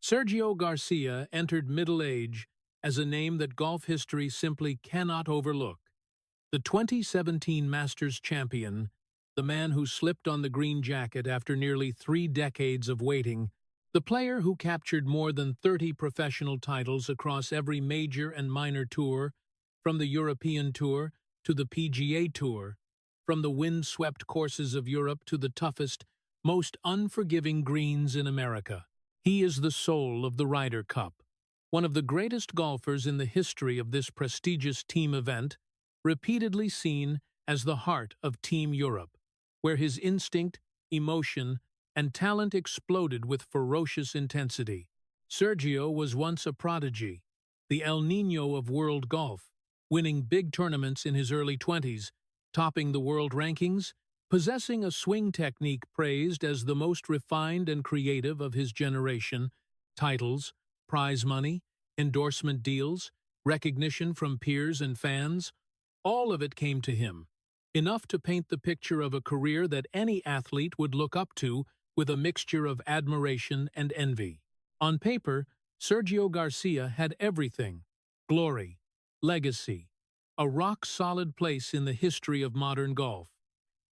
Sergio Garcia entered middle age as a name that golf history simply cannot overlook. The 2017 Masters champion, the man who slipped on the green jacket after nearly 3 decades of waiting, the player who captured more than 30 professional titles across every major and minor tour, from the European Tour to the PGA Tour, from the wind-swept courses of Europe to the toughest, most unforgiving greens in America. He is the soul of the Ryder Cup, one of the greatest golfers in the history of this prestigious team event, repeatedly seen as the heart of Team Europe, where his instinct, emotion, and talent exploded with ferocious intensity. Sergio was once a prodigy, the El Niño of world golf, winning big tournaments in his early 20s, topping the world rankings, possessing a swing technique praised as the most refined and creative of his generation, titles, prize money, endorsement deals, recognition from peers and fans, all of it came to him, enough to paint the picture of a career that any athlete would look up to with a mixture of admiration and envy. On paper, Sergio Garcia had everything: glory, legacy, a rock-solid place in the history of modern golf.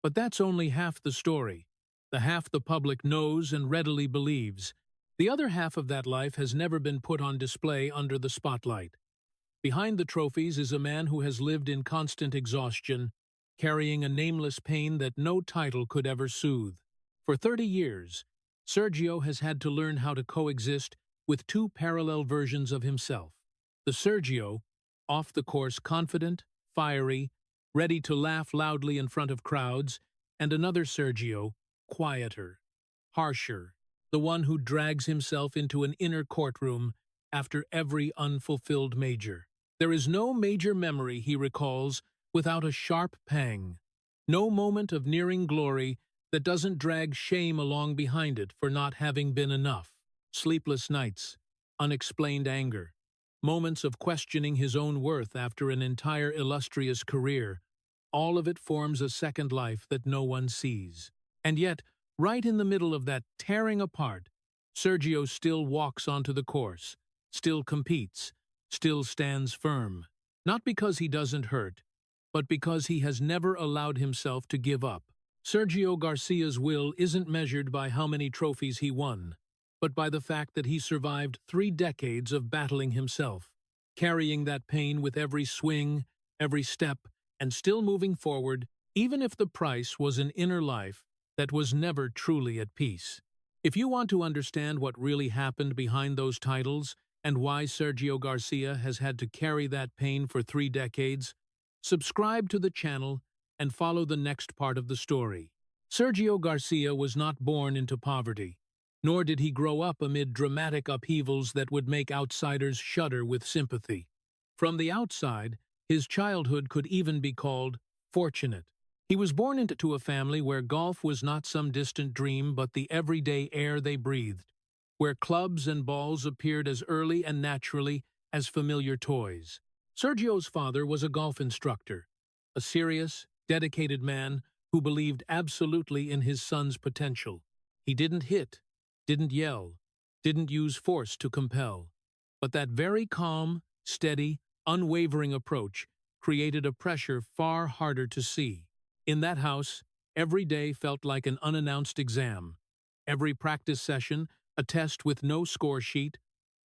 But that's only half the story, the half the public knows and readily believes. The other half of that life has never been put on display under the spotlight. Behind the trophies is a man who has lived in constant exhaustion, carrying a nameless pain that no title could ever soothe. For 30 years, Sergio has had to learn how to coexist with two parallel versions of himself. The Sergio, off the course confident, fiery, ready to laugh loudly in front of crowds, and another Sergio, quieter, harsher, the one who drags himself into an inner courtroom after every unfulfilled major. There is no major memory, he recalls, without a sharp pang, no moment of nearing glory that doesn't drag shame along behind it for not having been enough. Sleepless nights, unexplained anger, moments of questioning his own worth after an entire illustrious career, all of it forms a second life that no one sees. And yet, right in the middle of that tearing apart, Sergio still walks onto the course, still competes, still stands firm, not because he doesn't hurt, but because he has never allowed himself to give up. Sergio Garcia's will isn't measured by how many trophies he won, but by the fact that he survived 3 decades of battling himself, carrying that pain with every swing, every step, and still moving forward, even if the price was an inner life that was never truly at peace. If you want to understand what really happened behind those titles and why Sergio Garcia has had to carry that pain for 3 decades, subscribe to the channel and follow the next part of the story. Sergio Garcia was not born into poverty, nor did he grow up amid dramatic upheavals that would make outsiders shudder with sympathy. From the outside, his childhood could even be called fortunate. He was born into a family where golf was not some distant dream but the everyday air they breathed, where clubs and balls appeared as early and naturally as familiar toys. Sergio's father was a golf instructor, a serious, dedicated man who believed absolutely in his son's potential. He didn't hit, didn't yell, didn't use force to compel. But that very calm, steady, unwavering approach created a pressure far harder to see. In that house, every day felt like an unannounced exam. Every practice session, a test with no score sheet,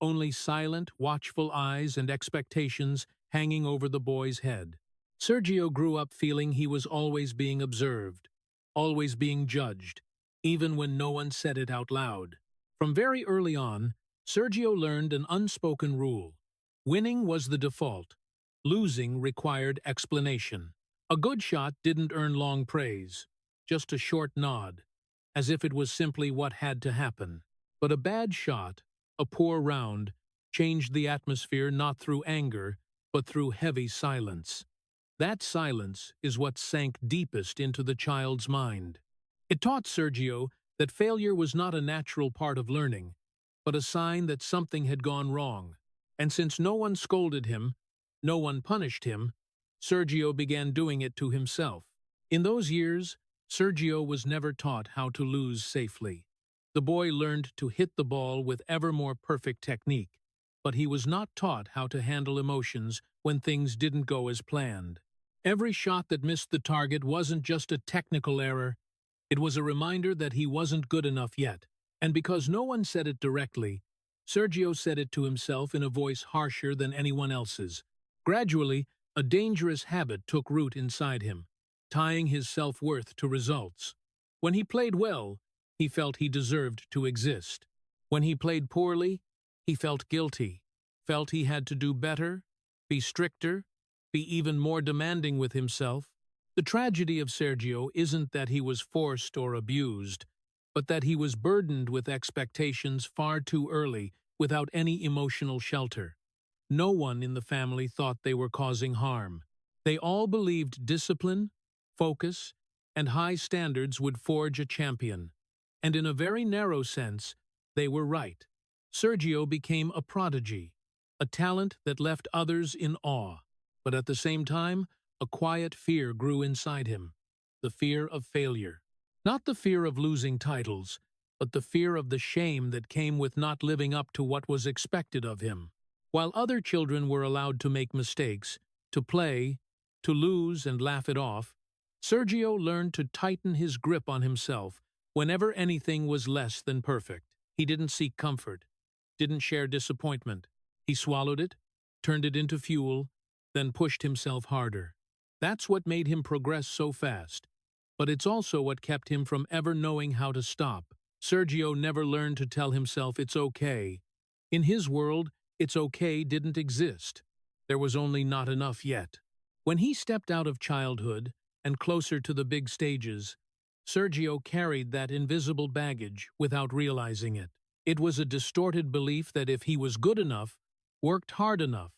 only silent, watchful eyes and expectations hanging over the boy's head. Sergio grew up feeling he was always being observed, always being judged, even when no one said it out loud. From very early on, Sergio learned an unspoken rule. Winning was the default. Losing required explanation. A good shot didn't earn long praise, just a short nod, as if it was simply what had to happen. But a bad shot, a poor round, changed the atmosphere not through anger, but through heavy silence. That silence is what sank deepest into the child's mind. It taught Sergio that failure was not a natural part of learning, but a sign that something had gone wrong. And since no one scolded him, no one punished him, Sergio began doing it to himself. In those years, Sergio was never taught how to lose safely. The boy learned to hit the ball with ever more perfect technique, but he was not taught how to handle emotions when things didn't go as planned. Every shot that missed the target wasn't just a technical error, it was a reminder that he wasn't good enough yet. And because no one said it directly, Sergio said it to himself in a voice harsher than anyone else's. Gradually, a dangerous habit took root inside him, tying his self-worth to results. When he played well, he felt he deserved to exist. When he played poorly, he felt guilty, felt he had to do better, be stricter, be even more demanding with himself. The tragedy of Sergio isn't that he was forced or abused, but that he was burdened with expectations far too early without any emotional shelter. No one in the family thought they were causing harm. They all believed discipline, focus, and high standards would forge a champion. And in a very narrow sense, they were right. Sergio became a prodigy, a talent that left others in awe. But at the same time, a quiet fear grew inside him, the fear of failure. Not the fear of losing titles, but the fear of the shame that came with not living up to what was expected of him. While other children were allowed to make mistakes, to play, to lose and laugh it off, Sergio learned to tighten his grip on himself whenever anything was less than perfect. He didn't seek comfort, didn't share disappointment. He swallowed it, turned it into fuel, then pushed himself harder. That's what made him progress so fast. But it's also what kept him from ever knowing how to stop. Sergio never learned to tell himself it's okay. In his world, it's okay didn't exist. There was only not enough yet. When he stepped out of childhood and closer to the big stages, Sergio carried that invisible baggage without realizing it. It was a distorted belief that if he was good enough, worked hard enough,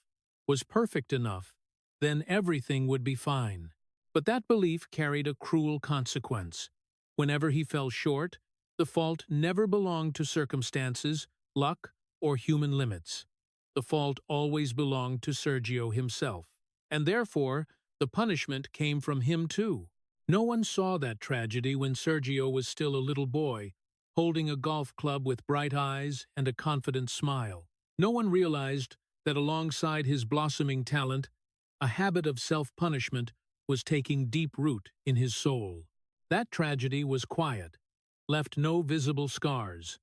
was perfect enough, then everything would be fine. But that belief carried a cruel consequence. Whenever he fell short, the fault never belonged to circumstances, luck, or human limits. The fault always belonged to Sergio himself. And therefore, the punishment came from him too. No one saw that tragedy when Sergio was still a little boy, holding a golf club with bright eyes and a confident smile. No one realized that alongside his blossoming talent, a habit of self-punishment was taking deep root in his soul. That tragedy was quiet, left no visible scars,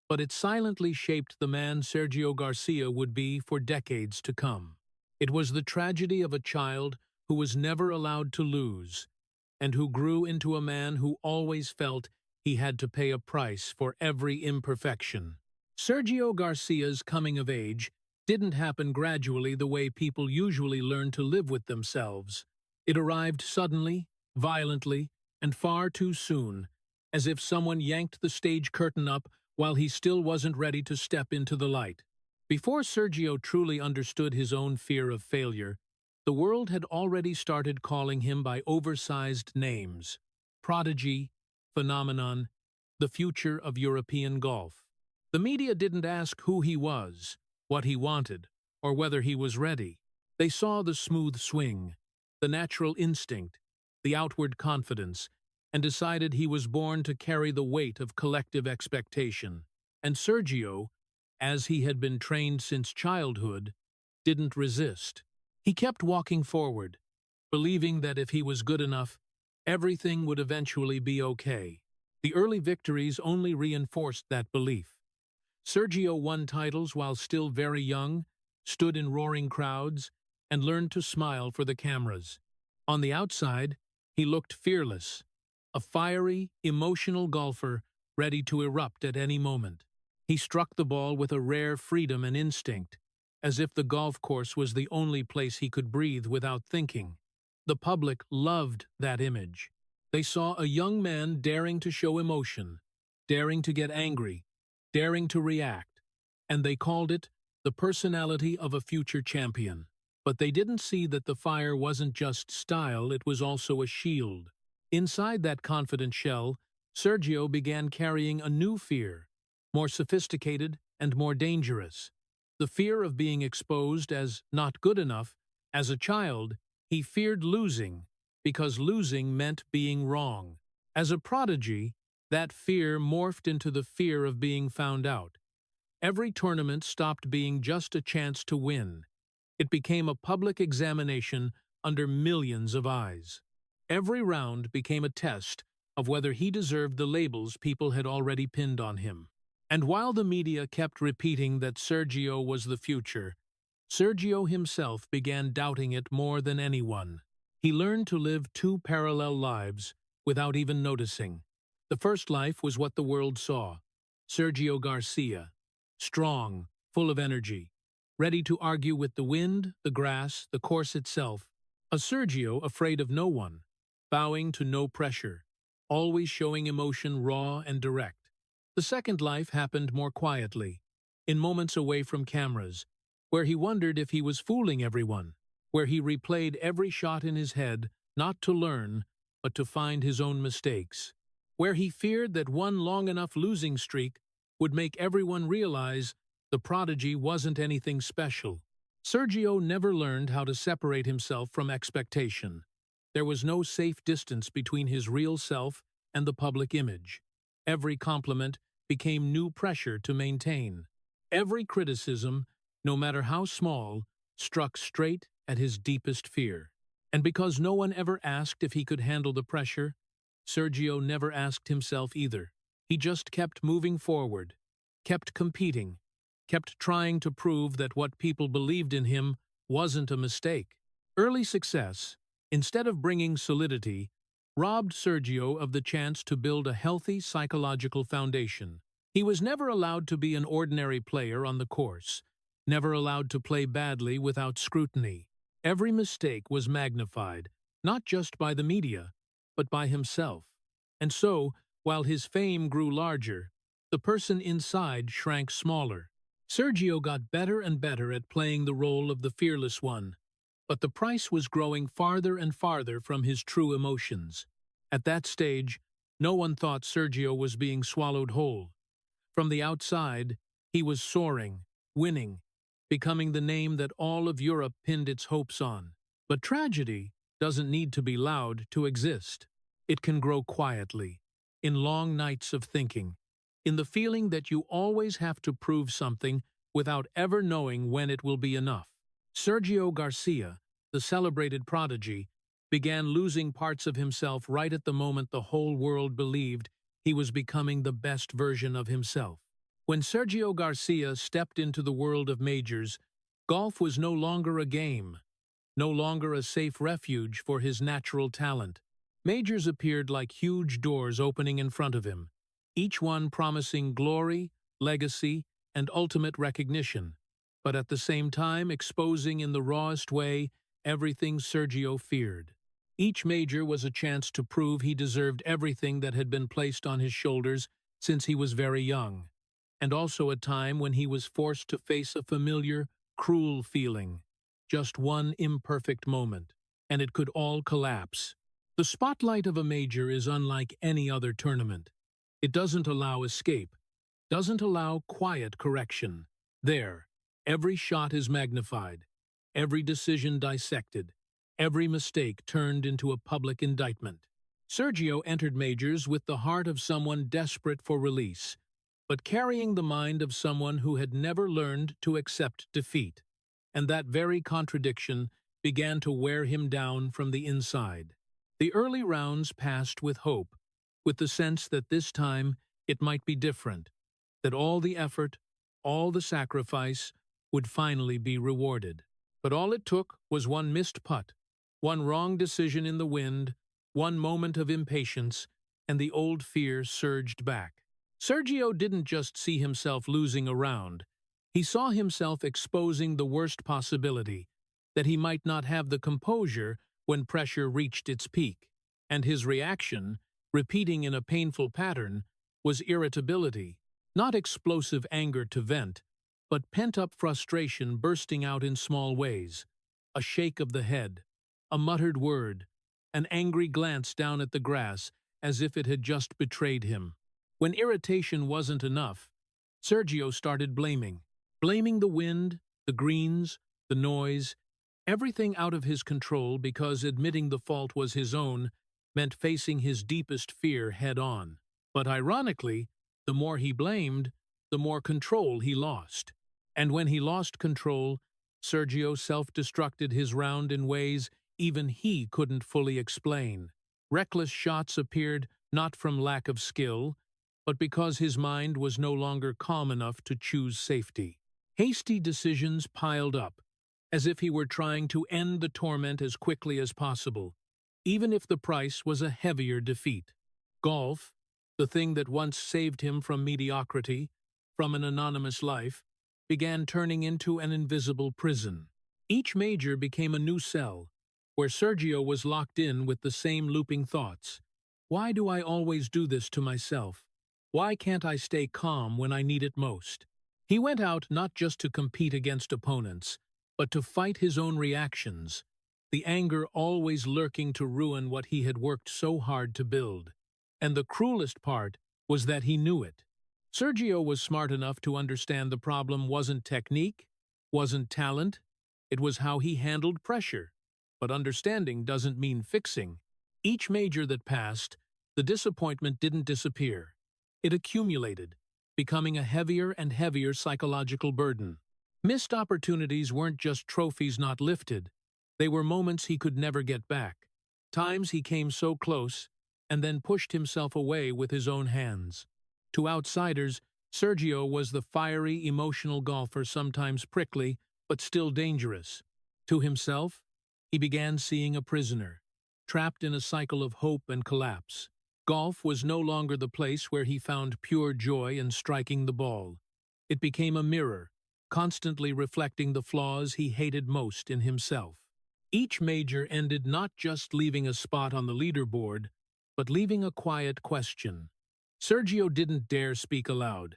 but it silently shaped the man Sergio García would be for decades to come. It was the tragedy of a child who was never allowed to lose, and who grew into a man who always felt he had to pay a price for every imperfection. Sergio García's coming of age didn't happen gradually the way people usually learn to live with themselves. It arrived suddenly, violently, and far too soon, as if someone yanked the stage curtain up while he still wasn't ready to step into the light. Before Sergio truly understood his own fear of failure, the world had already started calling him by oversized names: prodigy, phenomenon, the future of European golf. The media didn't ask who he was, what he wanted, or whether he was ready. They saw the smooth swing, the natural instinct, the outward confidence, and decided he was born to carry the weight of collective expectation. And Sergio, as he had been trained since childhood, didn't resist. He kept walking forward, believing that if he was good enough, everything would eventually be okay. The early victories only reinforced that belief. Sergio won titles while still very young, stood in roaring crowds, and learned to smile for the cameras. On the outside, he looked fearless, a fiery, emotional golfer ready to erupt at any moment. He struck the ball with a rare freedom and instinct, as if the golf course was the only place he could breathe without thinking. The public loved that image. They saw a young man daring to show emotion, daring to get angry, daring to react, and they called it the personality of a future champion. But they didn't see that the fire wasn't just style, it was also a shield. Inside that confident shell, Sergio began carrying a new fear, more sophisticated and more dangerous. The fear of being exposed as not good enough. As a child, he feared losing, because losing meant being wrong. As a prodigy, That fear morphed into the fear of being found out. Every tournament stopped being just a chance to win. It became a public examination under millions of eyes. Every round became a test of whether he deserved the labels people had already pinned on him. And while the media kept repeating that Sergio was the future, Sergio himself began doubting it more than anyone. He learned to live two parallel lives without even noticing. The first life was what the world saw: Sergio Garcia, strong, full of energy, ready to argue with the wind, the grass, the course itself. A Sergio afraid of no one, bowing to no pressure, always showing emotion raw and direct. The second life happened more quietly, in moments away from cameras, where he wondered if he was fooling everyone, where he replayed every shot in his head, not to learn, but to find his own mistakes, where he feared that one long enough losing streak would make everyone realize the prodigy wasn't anything special. Sergio never learned how to separate himself from expectation. There was no safe distance between his real self and the public image. Every compliment became new pressure to maintain. Every criticism, no matter how small, struck straight at his deepest fear. And because no one ever asked if he could handle the pressure, Sergio never asked himself either. He just kept moving forward, kept competing, kept trying to prove that what people believed in him wasn't a mistake. Early success, instead of bringing solidity, robbed Sergio of the chance to build a healthy psychological foundation. He was never allowed to be an ordinary player on the course, never allowed to play badly without scrutiny. Every mistake was magnified, not just by the media, but by himself. And so, while his fame grew larger, the person inside shrank smaller. Sergio got better and better at playing the role of the fearless one, but the price was growing farther and farther from his true emotions. At that stage, no one thought Sergio was being swallowed whole. From the outside, he was soaring, winning, becoming the name that all of Europe pinned its hopes on. But tragedy doesn't need to be loud to exist. It can grow quietly, in long nights of thinking, in the feeling that you always have to prove something without ever knowing when it will be enough. Sergio Garcia, the celebrated prodigy, began losing parts of himself right at the moment the whole world believed he was becoming the best version of himself. When Sergio Garcia stepped into the world of majors, golf was no longer a game, no longer a safe refuge for his natural talent. Majors appeared like huge doors opening in front of him, each one promising glory, legacy, and ultimate recognition, but at the same time exposing in the rawest way everything Sergio feared. Each major was a chance to prove he deserved everything that had been placed on his shoulders since he was very young, and also a time when he was forced to face a familiar, cruel feeling. Just one imperfect moment, and it could all collapse. The spotlight of a major is unlike any other tournament. It doesn't allow escape, doesn't allow quiet correction. There, every shot is magnified, every decision dissected, every mistake turned into a public indictment. Sergio entered majors with the heart of someone desperate for release, but carrying the mind of someone who had never learned to accept defeat. And that very contradiction began to wear him down from the inside. The early rounds passed with hope, with the sense that this time it might be different, that all the effort, all the sacrifice would finally be rewarded. But all it took was one missed putt, one wrong decision in the wind, one moment of impatience, and the old fear surged back. Sergio didn't just see himself losing a round. He saw himself exposing the worst possibility, that he might not have the composure when pressure reached its peak. And his reaction, repeating in a painful pattern, was irritability, not explosive anger to vent, but pent-up frustration bursting out in small ways. A shake of the head, a muttered word, an angry glance down at the grass as if it had just betrayed him. When irritation wasn't enough, Sergio started blaming the wind, the greens, the noise, everything out of his control, because admitting the fault was his own meant facing his deepest fear head-on. But ironically, the more he blamed, the more control he lost. And when he lost control, Sergio self-destructed his round in ways even he couldn't fully explain. Reckless shots appeared not from lack of skill, but because his mind was no longer calm enough to choose safety. Hasty decisions piled up, as if he were trying to end the torment as quickly as possible, even if the price was a heavier defeat. Golf, the thing that once saved him from mediocrity, from an anonymous life, began turning into an invisible prison. Each major became a new cell, where Sergio was locked in with the same looping thoughts. Why do I always do this to myself? Why can't I stay calm when I need it most? He went out not just to compete against opponents, but to fight his own reactions, the anger always lurking to ruin what he had worked so hard to build. And the cruelest part was that he knew it. Sergio was smart enough to understand the problem wasn't technique, wasn't talent, it was how he handled pressure. But understanding doesn't mean fixing. Each major that passed, the disappointment didn't disappear. It accumulated, becoming a heavier and heavier psychological burden. Missed opportunities weren't just trophies not lifted. They were moments he could never get back. Times he came so close, and then pushed himself away with his own hands. To outsiders, Sergio was the fiery, emotional golfer, sometimes prickly, but still dangerous. To himself, he began seeing a prisoner, trapped in a cycle of hope and collapse. Golf was no longer the place where he found pure joy in striking the ball. It became a mirror, constantly reflecting the flaws he hated most in himself. Each major ended not just leaving a spot on the leaderboard, but leaving a quiet question. Sergio didn't dare speak aloud.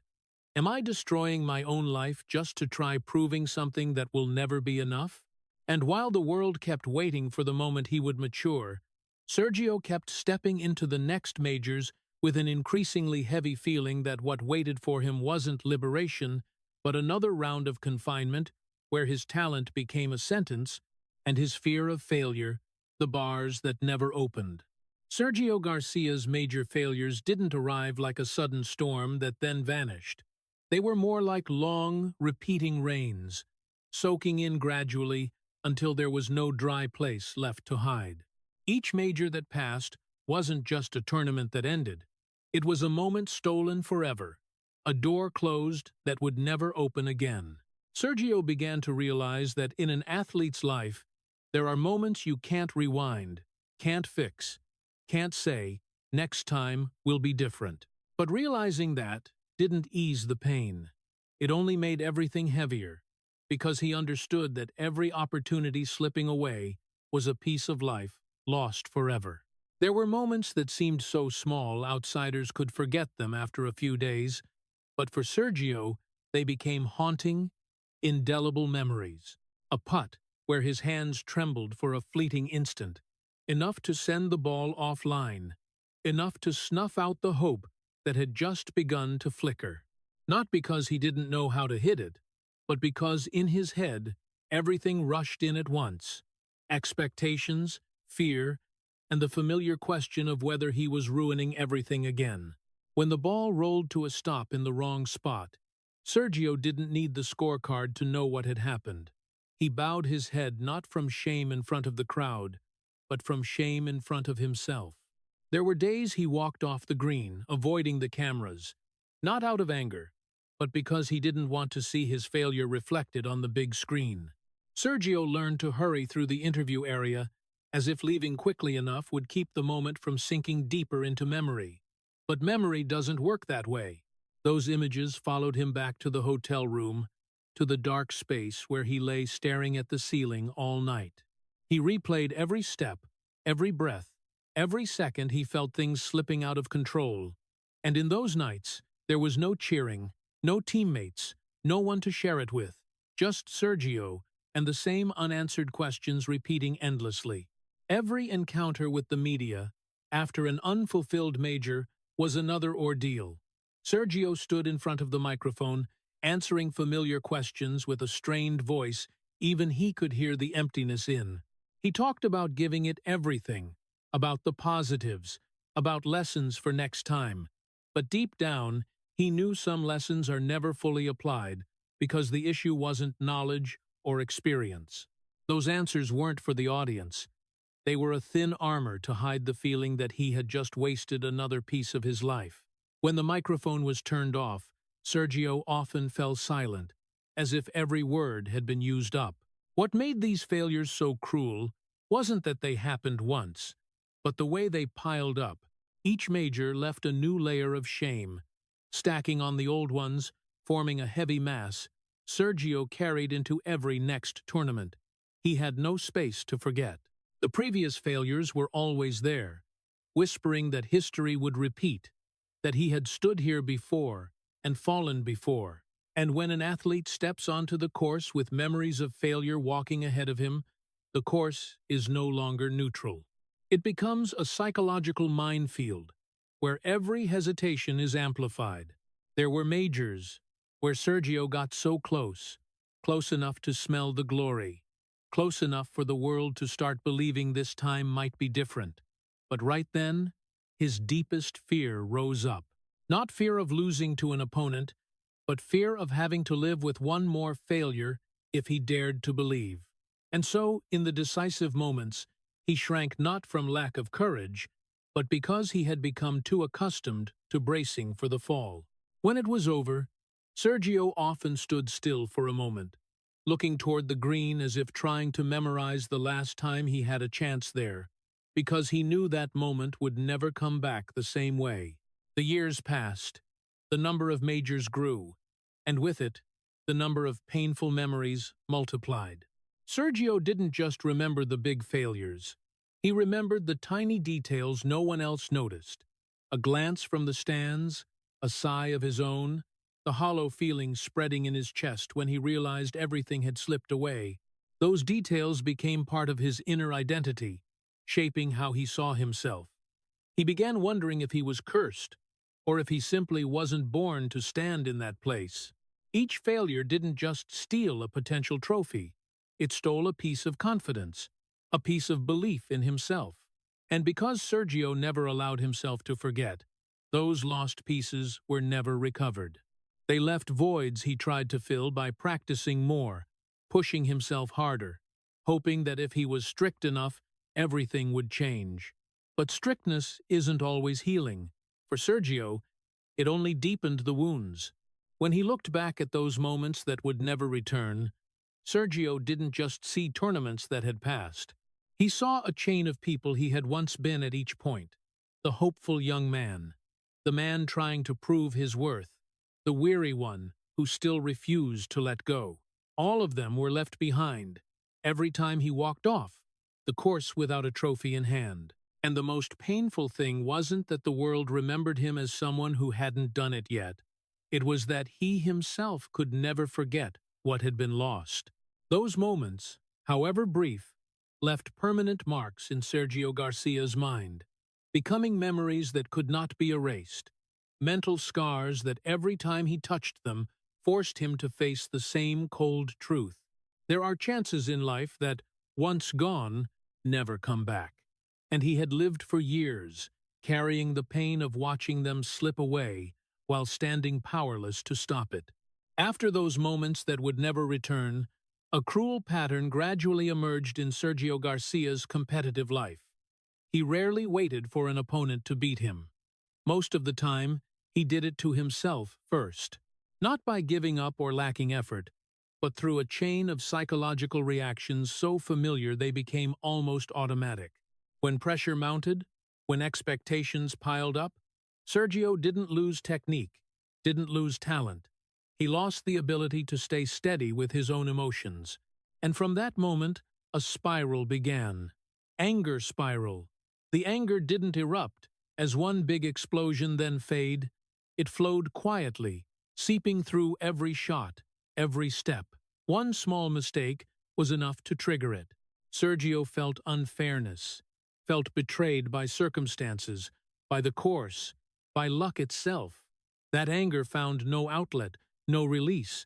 Am I destroying my own life just to try proving something that will never be enough? And while the world kept waiting for the moment he would mature, Sergio kept stepping into the next majors with an increasingly heavy feeling that what waited for him wasn't liberation, but another round of confinement where his talent became a sentence and his fear of failure, the bars that never opened. Sergio Garcia's major failures didn't arrive like a sudden storm that then vanished. They were more like long, repeating rains, soaking in gradually until there was no dry place left to hide. Each major that passed wasn't just a tournament that ended. It was a moment stolen forever, a door closed that would never open again. Sergio began to realize that in an athlete's life, there are moments you can't rewind, can't fix, can't say, next time will be different. But realizing that didn't ease the pain. It only made everything heavier, because he understood that every opportunity slipping away was a piece of life lost forever. There were moments that seemed so small outsiders could forget them after a few days, but for Sergio, they became haunting, indelible memories. A putt where his hands trembled for a fleeting instant, enough to send the ball offline, enough to snuff out the hope that had just begun to flicker. Not because he didn't know how to hit it, but because in his head, everything rushed in at once. Expectations, fear, and the familiar question of whether he was ruining everything again. When the ball rolled to a stop in the wrong spot, Sergio didn't need the scorecard to know what had happened. He bowed his head not from shame in front of the crowd, but from shame in front of himself. There were days he walked off the green, avoiding the cameras, not out of anger, but because he didn't want to see his failure reflected on the big screen. Sergio learned to hurry through the interview area, as if leaving quickly enough would keep the moment from sinking deeper into memory. But memory doesn't work that way. Those images followed him back to the hotel room, to the dark space where he lay staring at the ceiling all night. He replayed every step, every breath, every second he felt things slipping out of control. And in those nights, there was no cheering, no teammates, no one to share it with, just Sergio and the same unanswered questions repeating endlessly. Every encounter with the media, after an unfulfilled major, was another ordeal. Sergio stood in front of the microphone, answering familiar questions with a strained voice even he could hear the emptiness in. He talked about giving it everything, about the positives, about lessons for next time. But deep down, he knew some lessons are never fully applied because the issue wasn't knowledge or experience. Those answers weren't for the audience. They were a thin armor to hide the feeling that he had just wasted another piece of his life. When the microphone was turned off, Sergio often fell silent, as if every word had been used up. What made these failures so cruel wasn't that they happened once, but the way they piled up. Each major left a new layer of shame, stacking on the old ones, forming a heavy mass Sergio carried into every next tournament. He had no space to forget. The previous failures were always there, whispering that history would repeat, that he had stood here before and fallen before. And when an athlete steps onto the course with memories of failure walking ahead of him, the course is no longer neutral. It becomes a psychological minefield, where every hesitation is amplified. There were majors where Sergio got so close, close enough to smell the glory, close enough for the world to start believing this time might be different. But right then, his deepest fear rose up. Not fear of losing to an opponent, but fear of having to live with one more failure if he dared to believe. And so, in the decisive moments, he shrank not from lack of courage, but because he had become too accustomed to bracing for the fall. When it was over, Sergio often stood still for a moment, looking toward the green as if trying to memorize the last time he had a chance there, because he knew that moment would never come back the same way. The years passed, the number of majors grew, and with it, the number of painful memories multiplied. Sergio didn't just remember the big failures. He remembered the tiny details no one else noticed. A glance from the stands, a sigh of his own, the hollow feeling spreading in his chest when he realized everything had slipped away. Those details became part of his inner identity, shaping how he saw himself. He began wondering if he was cursed, or if he simply wasn't born to stand in that place. Each failure didn't just steal a potential trophy. It stole a piece of confidence, a piece of belief in himself. And because Sergio never allowed himself to forget, those lost pieces were never recovered. They left voids he tried to fill by practicing more, pushing himself harder, hoping that if he was strict enough, everything would change. But strictness isn't always healing. For Sergio, it only deepened the wounds. When he looked back at those moments that would never return, Sergio didn't just see tournaments that had passed. He saw a chain of people he had once been at each point. The hopeful young man, the man trying to prove his worth, the weary one who still refused to let go. All of them were left behind, every time he walked off, the course without a trophy in hand. And the most painful thing wasn't that the world remembered him as someone who hadn't done it yet. It was that he himself could never forget what had been lost. Those moments, however brief, left permanent marks in Sergio Garcia's mind, becoming memories that could not be erased, mental scars that every time he touched them forced him to face the same cold truth. There are chances in life that, once gone, never come back. And he had lived for years, carrying the pain of watching them slip away while standing powerless to stop it. After those moments that would never return, a cruel pattern gradually emerged in Sergio Garcia's competitive life. He rarely waited for an opponent to beat him. Most of the time, he did it to himself first, not by giving up or lacking effort, but through a chain of psychological reactions so familiar they became almost automatic. When pressure mounted, when expectations piled up, Sergio didn't lose technique, didn't lose talent. He lost the ability to stay steady with his own emotions. And from that moment, a spiral began. Anger spiral. The anger didn't erupt as one big explosion then fade. It flowed quietly, seeping through every shot, every step. One small mistake was enough to trigger it. Sergio felt unfairness, felt betrayed by circumstances, by the course, by luck itself. That anger found no outlet, no release,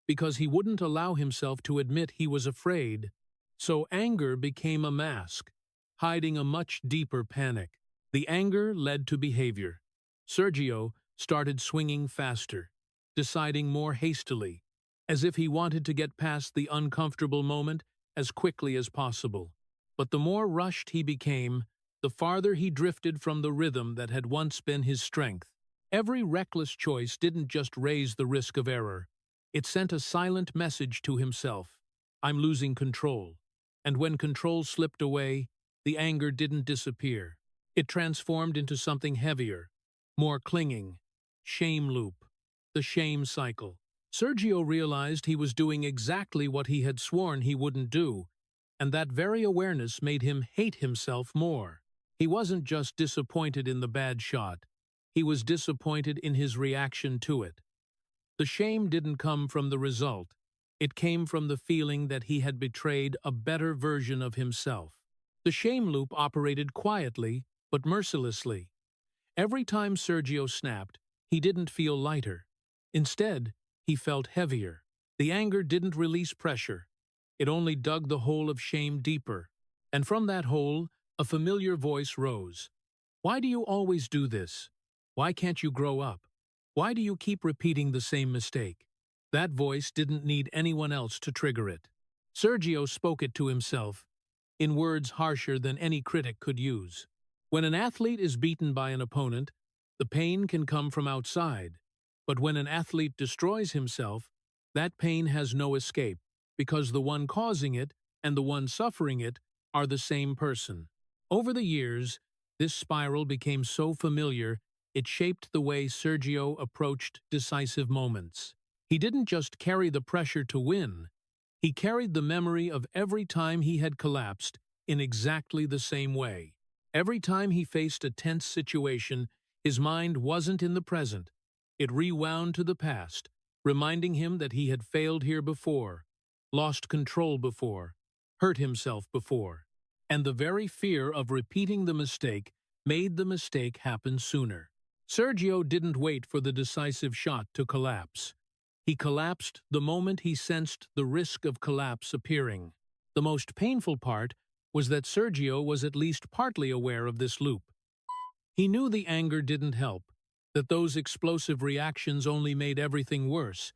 because he wouldn't allow himself to admit he was afraid. So anger became a mask, hiding a much deeper panic. The anger led to behavior. Sergio started swinging faster, deciding more hastily, as if he wanted to get past the uncomfortable moment as quickly as possible. But the more rushed he became, the farther he drifted from the rhythm that had once been his strength. Every reckless choice didn't just raise the risk of error. It sent a silent message to himself. I'm losing control. And when control slipped away, the anger didn't disappear. It transformed into something heavier, more clinging. Shame loop. The shame cycle. Sergio realized he was doing exactly what he had sworn he wouldn't do, and that very awareness made him hate himself more. He wasn't just disappointed in the bad shot. He was disappointed in his reaction to it. The shame didn't come from the result. It came from the feeling that he had betrayed a better version of himself. The shame loop operated quietly, but mercilessly. Every time Sergio snapped, he didn't feel lighter. Instead, he felt heavier. The anger didn't release pressure. It only dug the hole of shame deeper. And from that hole, a familiar voice rose. Why do you always do this? Why can't you grow up? Why do you keep repeating the same mistake? That voice didn't need anyone else to trigger it. Sergio spoke it to himself, in words harsher than any critic could use. When an athlete is beaten by an opponent, the pain can come from outside. But when an athlete destroys himself, that pain has no escape, because the one causing it and the one suffering it are the same person. Over the years, this spiral became so familiar, it shaped the way Sergio approached decisive moments. He didn't just carry the pressure to win, he carried the memory of every time he had collapsed in exactly the same way. Every time he faced a tense situation, his mind wasn't in the present. It rewound to the past, reminding him that he had failed here before, lost control before, hurt himself before. And the very fear of repeating the mistake made the mistake happen sooner. Sergio didn't wait for the decisive shot to collapse. He collapsed the moment he sensed the risk of collapse appearing. The most painful part was that Sergio was at least partly aware of this loop. He knew the anger didn't help, that those explosive reactions only made everything worse.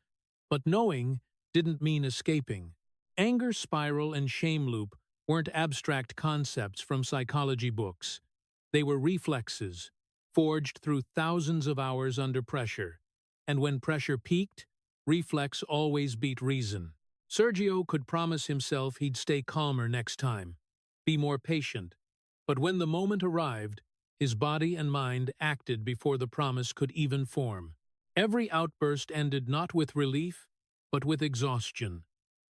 But knowing didn't mean escaping. Anger spiral and shame loop weren't abstract concepts from psychology books. They were reflexes, forged through thousands of hours under pressure. And when pressure peaked, reflex always beat reason. Sergio could promise himself he'd stay calmer next time, be more patient. But when the moment arrived, his body and mind acted before the promise could even form. Every outburst ended not with relief, but with exhaustion,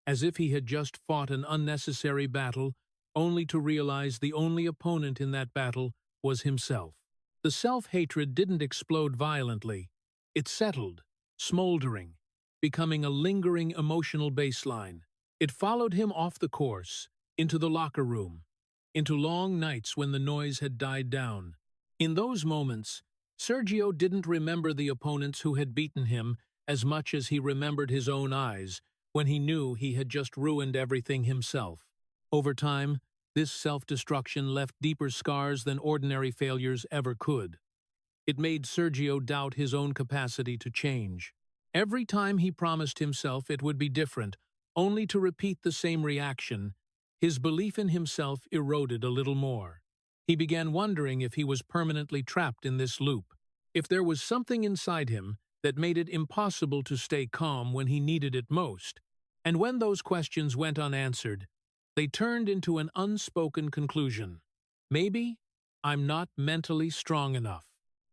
as if he had just fought an unnecessary battle, only to realize the only opponent in that battle was himself. The self-hatred didn't explode violently. It settled, smoldering, becoming a lingering emotional baseline. It followed him off the course, into the locker room, into long nights when the noise had died down. In those moments, Sergio didn't remember the opponents who had beaten him as much as he remembered his own eyes when he knew he had just ruined everything himself. Over time, this self-destruction left deeper scars than ordinary failures ever could. It made Sergio doubt his own capacity to change. Every time he promised himself it would be different, only to repeat the same reaction, his belief in himself eroded a little more. He began wondering if he was permanently trapped in this loop, if there was something inside him that made it impossible to stay calm when he needed it most. And when those questions went unanswered, they turned into an unspoken conclusion. Maybe I'm not mentally strong enough.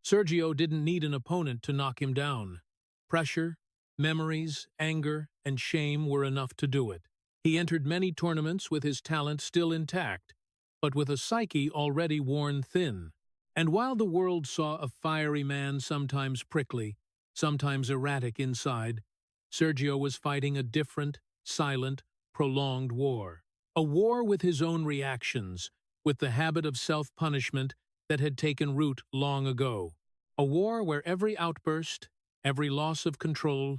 Sergio didn't need an opponent to knock him down. Pressure, memories, anger, and shame were enough to do it. He entered many tournaments with his talent still intact, but with a psyche already worn thin. And while the world saw a fiery man sometimes prickly, sometimes erratic inside, Sergio was fighting a different, silent, prolonged war. A war with his own reactions, with the habit of self-punishment that had taken root long ago. A war where every outburst, every loss of control,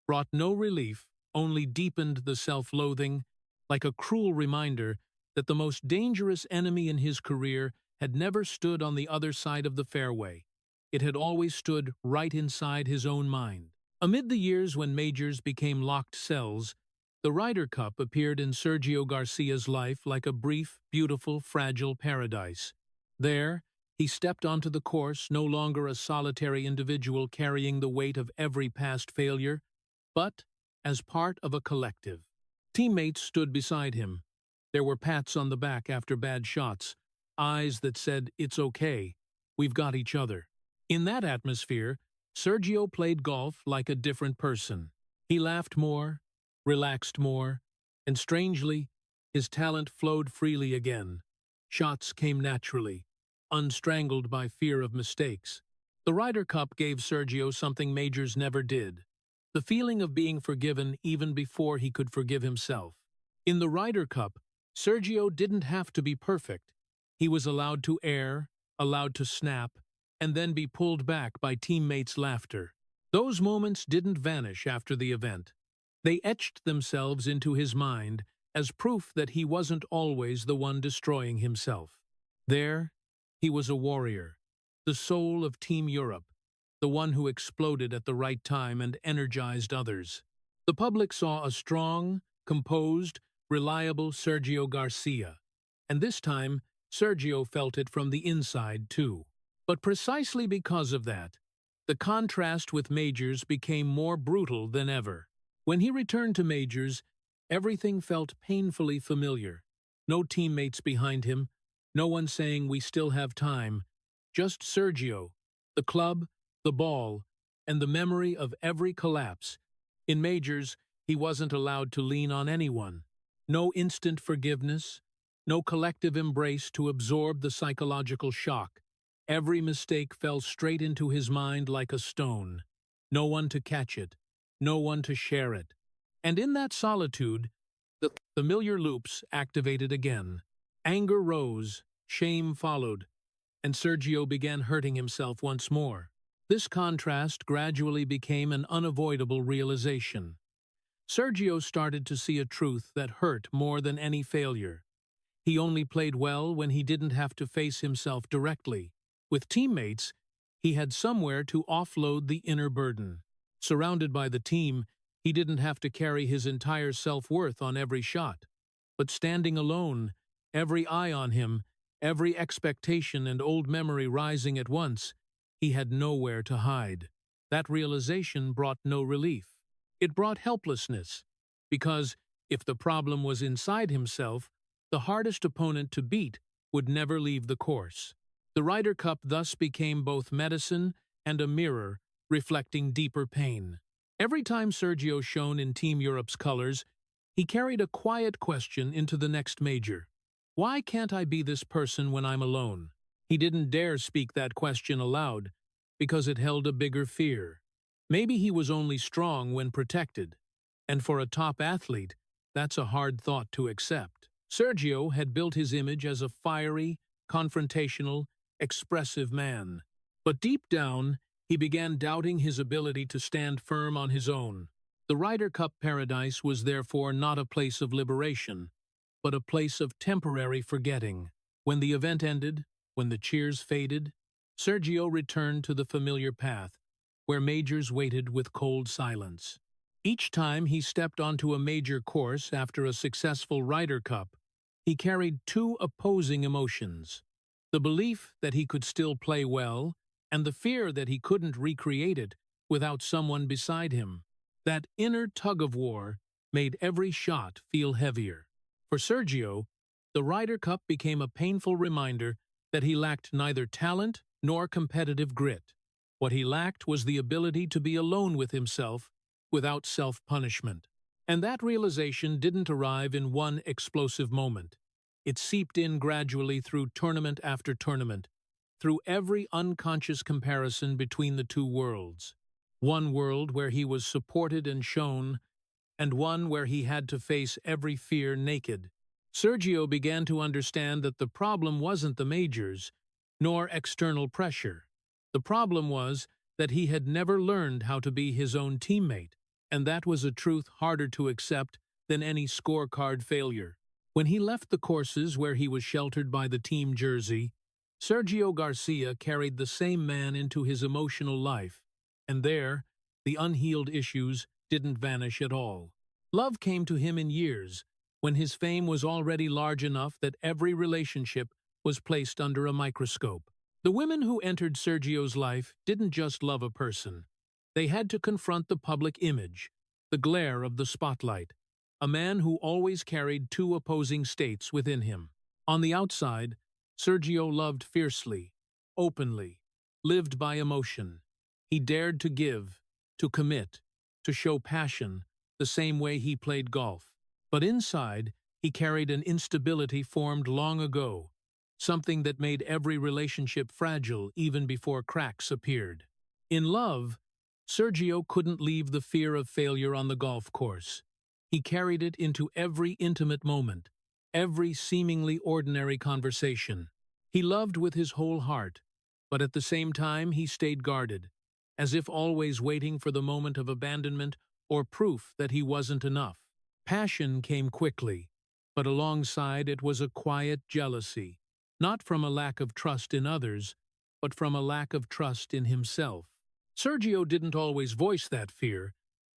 brought no relief, only deepened the self-loathing, like a cruel reminder that the most dangerous enemy in his career had never stood on the other side of the fairway. It had always stood right inside his own mind. Amid the years when majors became locked cells, the Ryder Cup appeared in Sergio Garcia's life like a brief, beautiful, fragile paradise. There, he stepped onto the course, no longer a solitary individual carrying the weight of every past failure, but as part of a collective. Teammates stood beside him. There were pats on the back after bad shots, eyes that said, "It's okay, we've got each other." In that atmosphere, Sergio played golf like a different person. He laughed more, relaxed more, and strangely, his talent flowed freely again. Shots came naturally, unstrangled by fear of mistakes. The Ryder Cup gave Sergio something majors never did: the feeling of being forgiven even before he could forgive himself. In the Ryder Cup, Sergio didn't have to be perfect. He was allowed to err, allowed to snap, and then be pulled back by teammates' laughter. Those moments didn't vanish after the event. They etched themselves into his mind as proof that he wasn't always the one destroying himself. There, he was a warrior, the soul of Team Europe, the one who exploded at the right time and energized others. The public saw a strong, composed, reliable Sergio Garcia, and this time, Sergio felt it from the inside too. But precisely because of that, the contrast with majors became more brutal than ever. When he returned to majors, everything felt painfully familiar. No teammates behind him, no one saying we still have time, just Sergio, the club, the ball, and the memory of every collapse. In majors, he wasn't allowed to lean on anyone. No instant forgiveness, no collective embrace to absorb the psychological shock. Every mistake fell straight into his mind like a stone. No one to catch it, no one to share it. And in that solitude, the familiar loops activated again. Anger rose, shame followed, and Sergio began hurting himself once more. This contrast gradually became an unavoidable realization. Sergio started to see a truth that hurt more than any failure. He only played well when he didn't have to face himself directly. With teammates, he had somewhere to offload the inner burden. Surrounded by the team, he didn't have to carry his entire self-worth on every shot. But standing alone, every eye on him, every expectation and old memory rising at once, he had nowhere to hide. That realization brought no relief. It brought helplessness, because if the problem was inside himself, the hardest opponent to beat would never leave the course. The Ryder Cup thus became both medicine and a mirror reflecting deeper pain. Every time Sergio shone in Team Europe's colors, he carried a quiet question into the next major. Why can't I be this person when I'm alone? He didn't dare speak that question aloud, because it held a bigger fear. Maybe he was only strong when protected, and for a top athlete, that's a hard thought to accept. Sergio had built his image as a fiery, confrontational, expressive man. But deep down, he began doubting his ability to stand firm on his own. The Ryder Cup paradise was therefore not a place of liberation, but a place of temporary forgetting. When the event ended, when the cheers faded, Sergio returned to the familiar path, where majors waited with cold silence. Each time he stepped onto a major course after a successful Ryder Cup, he carried two opposing emotions: the belief that he could still play well, and the fear that he couldn't recreate it without someone beside him. That inner tug-of-war made every shot feel heavier. For Sergio, the Ryder Cup became a painful reminder that he lacked neither talent nor competitive grit. What he lacked was the ability to be alone with himself without self-punishment. And that realization didn't arrive in one explosive moment. It seeped in gradually through tournament after tournament, through every unconscious comparison between the two worlds. One world where he was supported and shown, and one where he had to face every fear naked. Sergio began to understand that the problem wasn't the majors, nor external pressure. The problem was that he had never learned how to be his own teammate, and that was a truth harder to accept than any scorecard failure. When he left the courses where he was sheltered by the team jersey, Sergio Garcia carried the same man into his emotional life, and there, the unhealed issues didn't vanish at all. Love came to him in years, when his fame was already large enough that every relationship was placed under a microscope. The women who entered Sergio's life didn't just love a person. They had to confront the public image, the glare of the spotlight, a man who always carried two opposing states within him. On the outside, Sergio loved fiercely, openly, lived by emotion. He dared to give, to commit, to show passion, the same way he played golf. But inside, he carried an instability formed long ago, something that made every relationship fragile even before cracks appeared. In love, Sergio couldn't leave the fear of failure on the golf course. He carried it into every intimate moment, every seemingly ordinary conversation. He loved with his whole heart, but at the same time he stayed guarded, as if always waiting for the moment of abandonment or proof that he wasn't enough. Passion came quickly, but alongside it was a quiet jealousy, not from a lack of trust in others, but from a lack of trust in himself. Sergio didn't always voice that fear,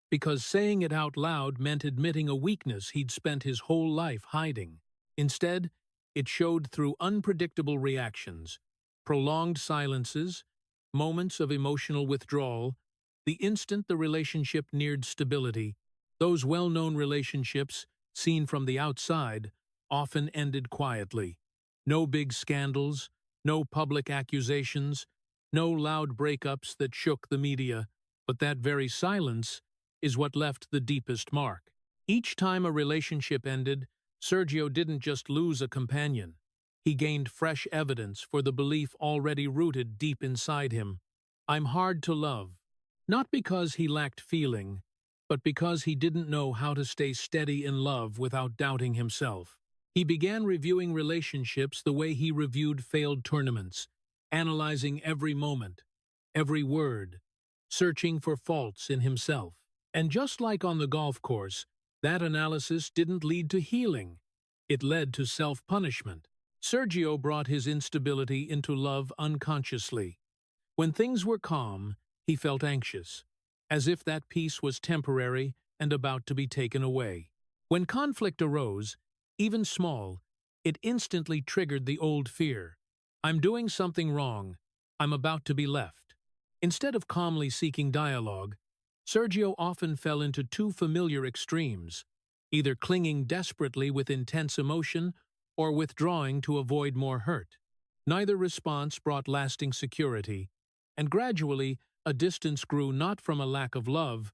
because saying it out loud meant admitting a weakness he'd spent his whole life hiding. Instead, it showed through unpredictable reactions, prolonged silences, moments of emotional withdrawal. The instant the relationship neared stability, those well-known relationships, seen from the outside, often ended quietly. No big scandals, no public accusations, no loud breakups that shook the media, but that very silence is what left the deepest mark. Each time a relationship ended, Sergio didn't just lose a companion. He gained fresh evidence for the belief already rooted deep inside him. I'm hard to love. Not because he lacked feeling, but because he didn't know how to stay steady in love without doubting himself. He began reviewing relationships the way he reviewed failed tournaments, analyzing every moment, every word, searching for faults in himself. And just like on the golf course, that analysis didn't lead to healing. It led to self-punishment. Sergio brought his instability into love unconsciously. When things were calm, he felt anxious, as if that peace was temporary and about to be taken away. When conflict arose, even small, it instantly triggered the old fear. I'm doing something wrong. I'm about to be left. Instead of calmly seeking dialogue, Sergio often fell into two familiar extremes, either clinging desperately with intense emotion or withdrawing to avoid more hurt. Neither response brought lasting security, and gradually a distance grew not from a lack of love,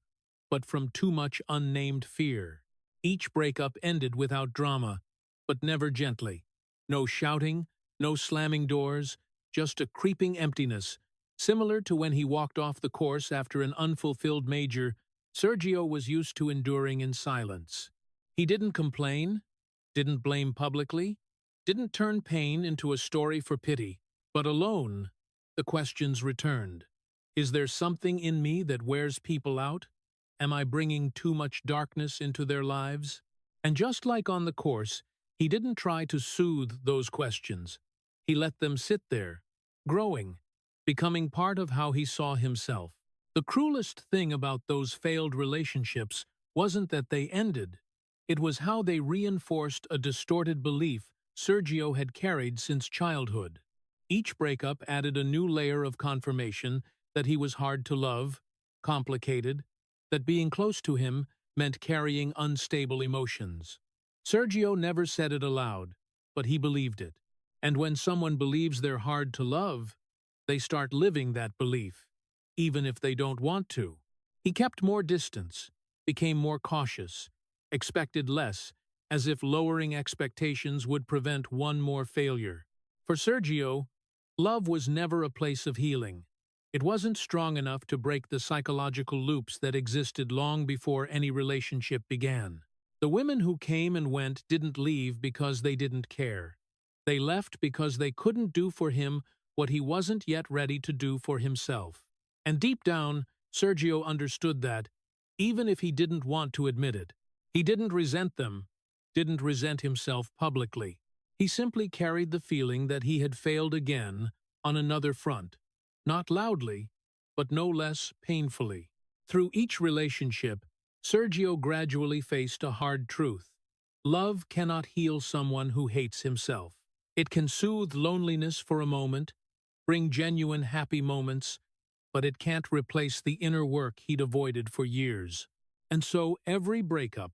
but from too much unnamed fear. Each breakup ended without drama, but never gently. No shouting, no slamming doors, just a creeping emptiness. Similar to when he walked off the course after an unfulfilled major, Sergio was used to enduring in silence. He didn't complain, didn't blame publicly, didn't turn pain into a story for pity, but alone, the questions returned. Is there something in me that wears people out? Am I bringing too much darkness into their lives? And just like on the course, he didn't try to soothe those questions. He let them sit there, growing, becoming part of how he saw himself. The cruelest thing about those failed relationships wasn't that they ended. It was how they reinforced a distorted belief Sergio had carried since childhood. Each breakup added a new layer of confirmation that he was hard to love, complicated, that being close to him meant carrying unstable emotions. Sergio never said it aloud, but he believed it. And when someone believes they're hard to love, they start living that belief, even if they don't want to. He kept more distance, became more cautious, expected less, as if lowering expectations would prevent one more failure. For Sergio, love was never a place of healing. It wasn't strong enough to break the psychological loops that existed long before any relationship began. The women who came and went didn't leave because they didn't care. They left because they couldn't do for him what he wasn't yet ready to do for himself. And deep down, Sergio understood that, even if he didn't want to admit it. He didn't resent them, didn't resent himself publicly. He simply carried the feeling that he had failed again on another front, not loudly, but no less painfully. Through each relationship, Sergio gradually faced a hard truth. Love cannot heal someone who hates himself. It can soothe loneliness for a moment, bring genuine happy moments, but it can't replace the inner work he'd avoided for years. And so every breakup,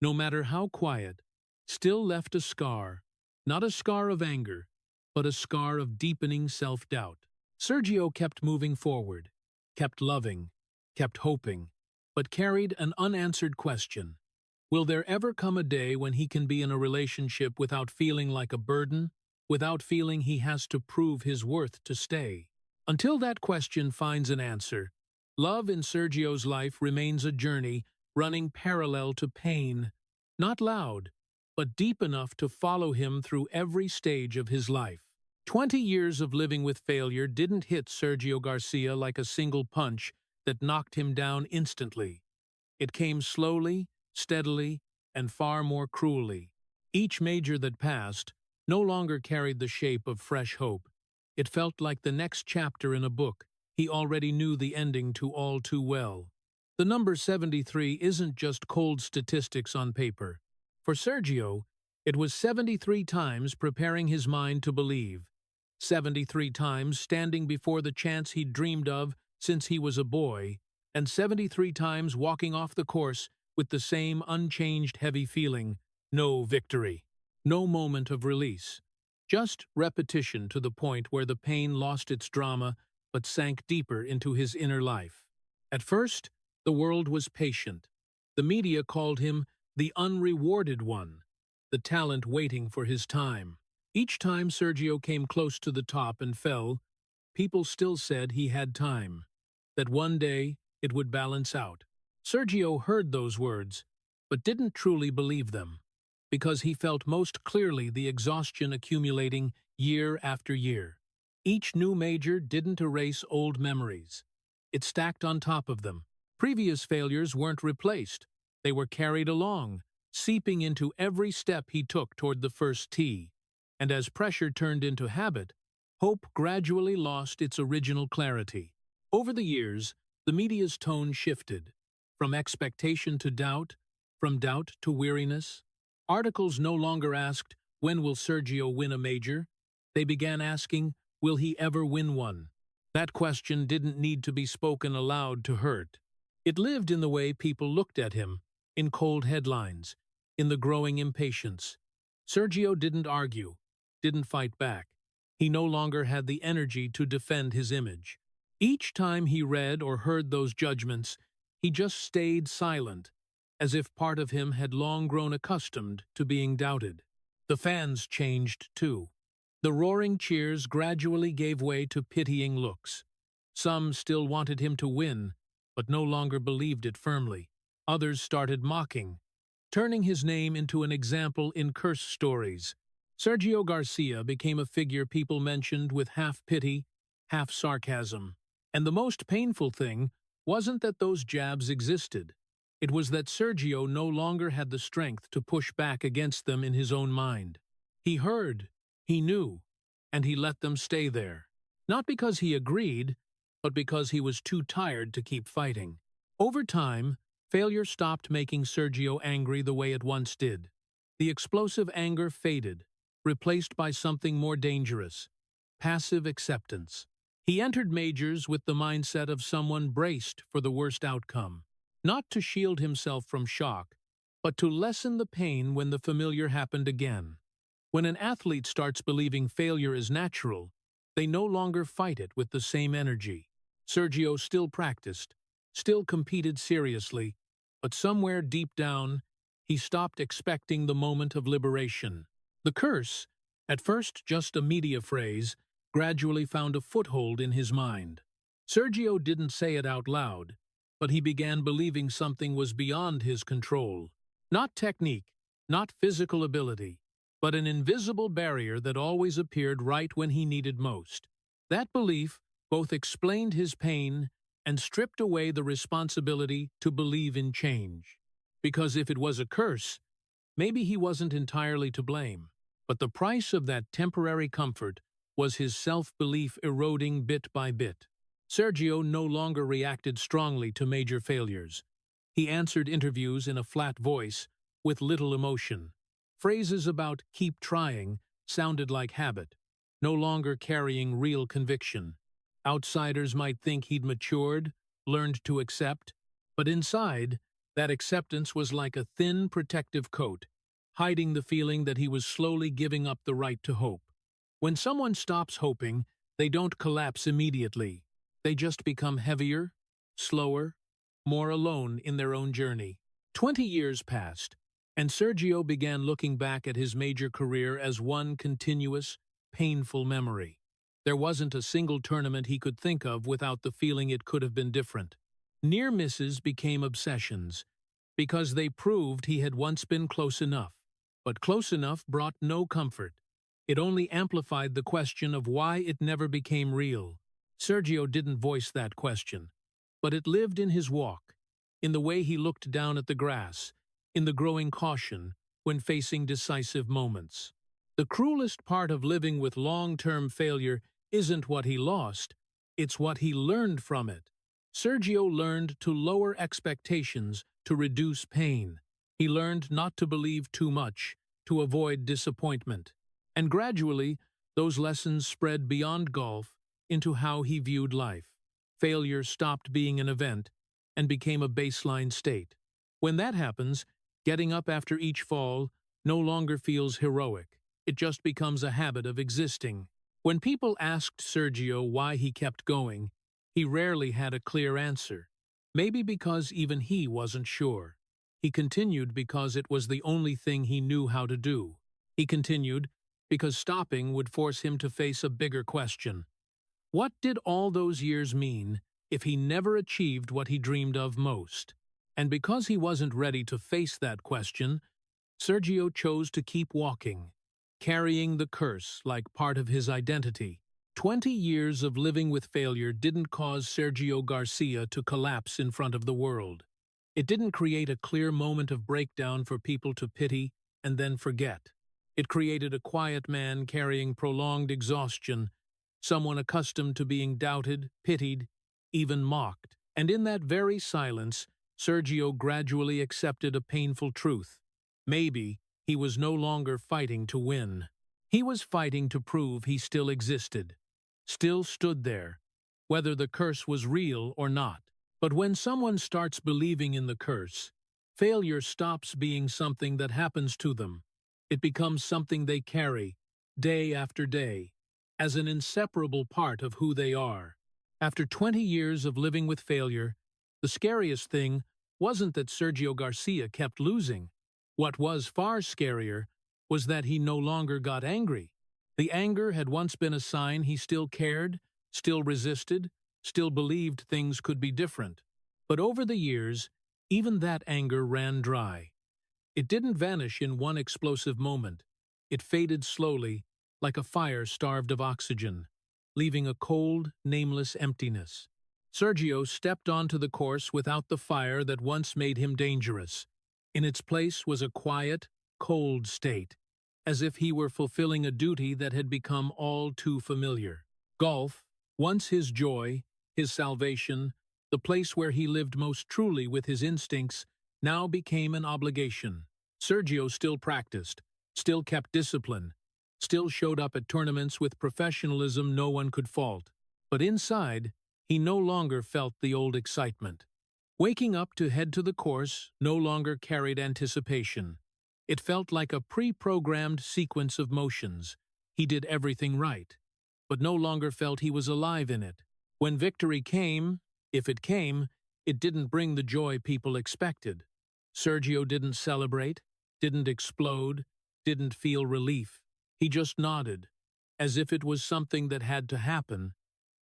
no matter how quiet, still left a scar, not a scar of anger, but a scar of deepening self-doubt. Sergio kept moving forward, kept loving, kept hoping, but carried an unanswered question. Will there ever come a day when he can be in a relationship without feeling like a burden, without feeling he has to prove his worth to stay? Until that question finds an answer, love in Sergio's life remains a journey running parallel to pain, not loud, but deep enough to follow him through every stage of his life. 20 years of living with failure didn't hit Sergio Garcia like a single punch that knocked him down instantly. It came slowly, steadily, and far more cruelly. Each major that passed no longer carried the shape of fresh hope. It felt like the next chapter in a book he already knew the ending to all too well. The number 73 isn't just cold statistics on paper. For Sergio, it was 73 times preparing his mind to believe, 73 times standing before the chance he'd dreamed of since he was a boy, and 73 times walking off the course with the same unchanged heavy feeling, no victory, no moment of release. Just repetition to the point where the pain lost its drama but sank deeper into his inner life. At first, the world was patient. The media called him the unrewarded one, the talent waiting for his time. Each time Sergio came close to the top and fell, people still said he had time, that one day it would balance out. Sergio heard those words, but didn't truly believe them, because he felt most clearly the exhaustion accumulating year after year. Each new major didn't erase old memories. It stacked on top of them. Previous failures weren't replaced. They were carried along, seeping into every step he took toward the first tee. And as pressure turned into habit, hope gradually lost its original clarity. Over the years, the media's tone shifted, from expectation to doubt, from doubt to weariness. Articles no longer asked, "When will Sergio win a major?" They began asking, "Will he ever win one?" That question didn't need to be spoken aloud to hurt. It lived in the way people looked at him, in cold headlines, in the growing impatience. Sergio didn't argue, didn't fight back. He no longer had the energy to defend his image. Each time he read or heard those judgments, he just stayed silent, as if part of him had long grown accustomed to being doubted. The fans changed too. The roaring cheers gradually gave way to pitying looks. Some still wanted him to win, but no longer believed it firmly. Others started mocking, turning his name into an example in curse stories. Sergio Garcia became a figure people mentioned with half pity, half sarcasm. And the most painful thing wasn't that those jabs existed. It was that Sergio no longer had the strength to push back against them in his own mind. He heard, he knew, and he let them stay there. Not because he agreed, but because he was too tired to keep fighting. Over time, failure stopped making Sergio angry the way it once did. The explosive anger faded, replaced by something more dangerous: passive acceptance. He entered majors with the mindset of someone braced for the worst outcome, not to shield himself from shock, but to lessen the pain when the familiar happened again. When an athlete starts believing failure is natural, they no longer fight it with the same energy. Sergio still practiced, still competed seriously, but somewhere deep down, he stopped expecting the moment of liberation. The curse, at first just a media phrase, gradually found a foothold in his mind. Sergio didn't say it out loud, but he began believing something was beyond his control. Not technique, not physical ability, but an invisible barrier that always appeared right when he needed most. That belief both explained his pain and stripped away the responsibility to believe in change. Because if it was a curse, maybe he wasn't entirely to blame. But the price of that temporary comfort was his self-belief eroding bit by bit. Sergio no longer reacted strongly to major failures. He answered interviews in a flat voice, with little emotion. Phrases about "keep trying" sounded like habit, no longer carrying real conviction. Outsiders might think he'd matured, learned to accept, but inside, that acceptance was like a thin protective coat, hiding the feeling that he was slowly giving up the right to hope. When someone stops hoping, they don't collapse immediately. They just become heavier, slower, more alone in their own journey. 20 years passed, and Sergio began looking back at his major career as one continuous, painful memory. There wasn't a single tournament he could think of without the feeling it could have been different. Near misses became obsessions, because they proved he had once been close enough. But close enough brought no comfort. It only amplified the question of why it never became real. Sergio didn't voice that question, but it lived in his walk, in the way he looked down at the grass, in the growing caution when facing decisive moments. The cruelest part of living with long-term failure isn't what he lost, it's what he learned from it. Sergio learned to lower expectations to reduce pain. He learned not to believe too much, to avoid disappointment. And gradually, those lessons spread beyond golf into how he viewed life. Failure stopped being an event and became a baseline state. When that happens, getting up after each fall no longer feels heroic. It just becomes a habit of existing. When people asked Sergio why he kept going, he rarely had a clear answer. Maybe because even he wasn't sure. He continued because it was the only thing he knew how to do. He continued because stopping would force him to face a bigger question. What did all those years mean if he never achieved what he dreamed of most? And because he wasn't ready to face that question, Sergio chose to keep walking, carrying the curse like part of his identity. 20 years of living with failure didn't cause Sergio Garcia to collapse in front of the world. It didn't create a clear moment of breakdown for people to pity and then forget. It created a quiet man carrying prolonged exhaustion, someone accustomed to being doubted, pitied, even mocked. And in that very silence, Sergio gradually accepted a painful truth. Maybe he was no longer fighting to win. He was fighting to prove he still existed, still stood there, whether the curse was real or not. But when someone starts believing in the curse, failure stops being something that happens to them. It becomes something they carry, day after day, as an inseparable part of who they are. After 20 years of living with failure, the scariest thing wasn't that Sergio Garcia kept losing. What was far scarier was that he no longer got angry. The anger had once been a sign he still cared, still resisted, still believed things could be different. But over the years, even that anger ran dry. It didn't vanish in one explosive moment. It faded slowly, like a fire starved of oxygen, leaving a cold, nameless emptiness. Sergio stepped onto the course without the fire that once made him dangerous. In its place was a quiet, cold state, as if he were fulfilling a duty that had become all too familiar. Golf, once his joy, his salvation, the place where he lived most truly with his instincts, now became an obligation. Sergio still practiced, still kept discipline, still showed up at tournaments with professionalism no one could fault. But inside, he no longer felt the old excitement. Waking up to head to the course no longer carried anticipation. It felt like a pre-programmed sequence of motions. He did everything right, but no longer felt he was alive in it. When victory came, if it came, it didn't bring the joy people expected. Sergio didn't celebrate, didn't explode, didn't feel relief. He just nodded, as if it was something that had to happen,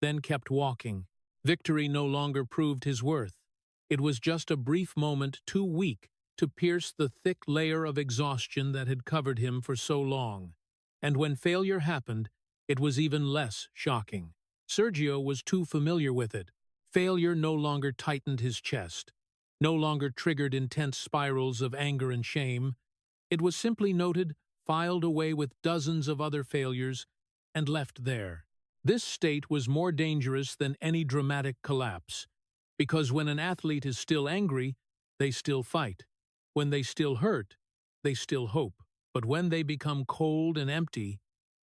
then kept walking. Victory no longer proved his worth. It was just a brief moment too weak to pierce the thick layer of exhaustion that had covered him for so long. And when failure happened, it was even less shocking. Sergio was too familiar with it. Failure no longer tightened his chest, no longer triggered intense spirals of anger and shame. It was simply noted filed away with dozens of other failures, and left there. This state was more dangerous than any dramatic collapse, because when an athlete is still angry, they still fight. When they still hurt, they still hope. But when they become cold and empty,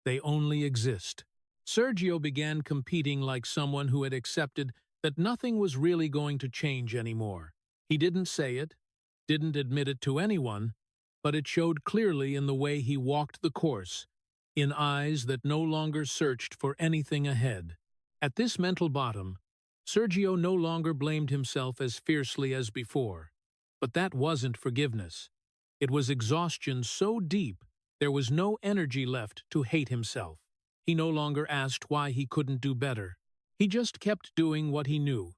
they only exist. Sergio began competing like someone who had accepted that nothing was really going to change anymore. He didn't say it, didn't admit it to anyone, but it showed clearly in the way he walked the course, in eyes that no longer searched for anything ahead. At this mental bottom, Sergio no longer blamed himself as fiercely as before. But that wasn't forgiveness. It was exhaustion so deep there was no energy left to hate himself. He no longer asked why he couldn't do better. He just kept doing what he knew,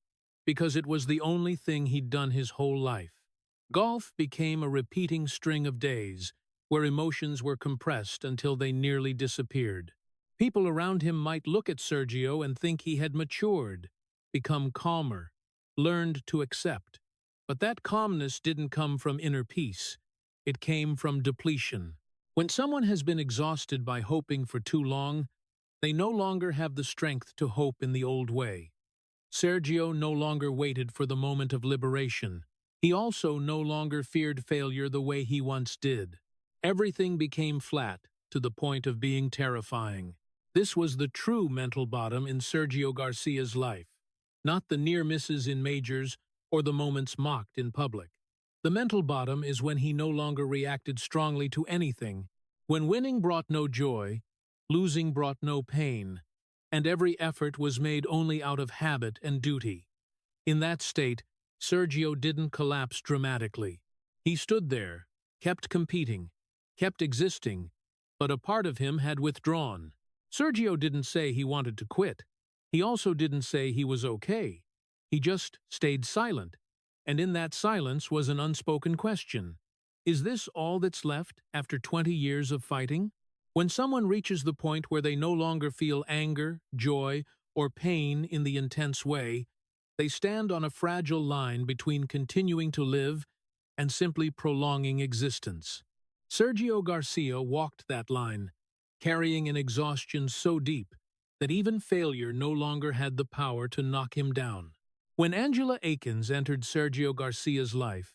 because it was the only thing he'd done his whole life. Golf became a repeating string of days where emotions were compressed until they nearly disappeared. People around him might look at Sergio and think he had matured, become calmer, learned to accept. But that calmness didn't come from inner peace. It came from depletion. When someone has been exhausted by hoping for too long, they no longer have the strength to hope in the old way. Sergio no longer waited for the moment of liberation. He also no longer feared failure the way he once did. Everything became flat, to the point of being terrifying. This was the true mental bottom in Sergio Garcia's life, not the near misses in majors or the moments mocked in public. The mental bottom is when he no longer reacted strongly to anything, when winning brought no joy, losing brought no pain, and every effort was made only out of habit and duty. In that state, Sergio didn't collapse dramatically. He stood there, kept competing, kept existing, but a part of him had withdrawn. Sergio didn't say he wanted to quit. He also didn't say he was okay. He just stayed silent, and in that silence was an unspoken question. Is this all that's left after 20 years of fighting? When someone reaches the point where they no longer feel anger, joy, or pain in the intense way, they stand on a fragile line between continuing to live and simply prolonging existence. Sergio Garcia walked that line, carrying an exhaustion so deep that even failure no longer had the power to knock him down. When Angela Akins entered Sergio Garcia's life,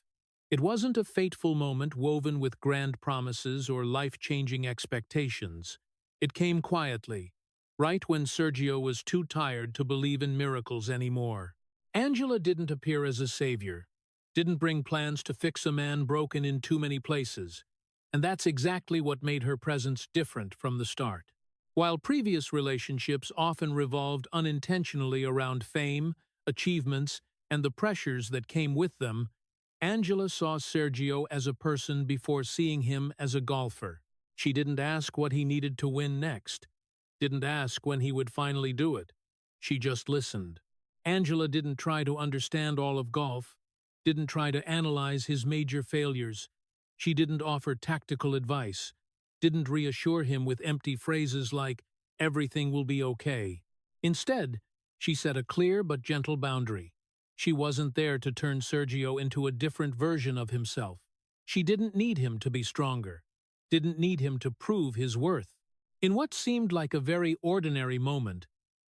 it wasn't a fateful moment woven with grand promises or life-changing expectations. It came quietly, right when Sergio was too tired to believe in miracles anymore. Angela didn't appear as a savior, didn't bring plans to fix a man broken in too many places, and that's exactly what made her presence different from the start. While previous relationships often revolved unintentionally around fame, achievements, and the pressures that came with them, Angela saw Sergio as a person before seeing him as a golfer. She didn't ask what he needed to win next, didn't ask when he would finally do it. She just listened. Angela didn't try to understand all of golf, didn't try to analyze his major failures. She didn't offer tactical advice, didn't reassure him with empty phrases like, "Everything will be okay." Instead, she set a clear but gentle boundary. She wasn't there to turn Sergio into a different version of himself. She didn't need him to be stronger, didn't need him to prove his worth. In what seemed like a very ordinary moment,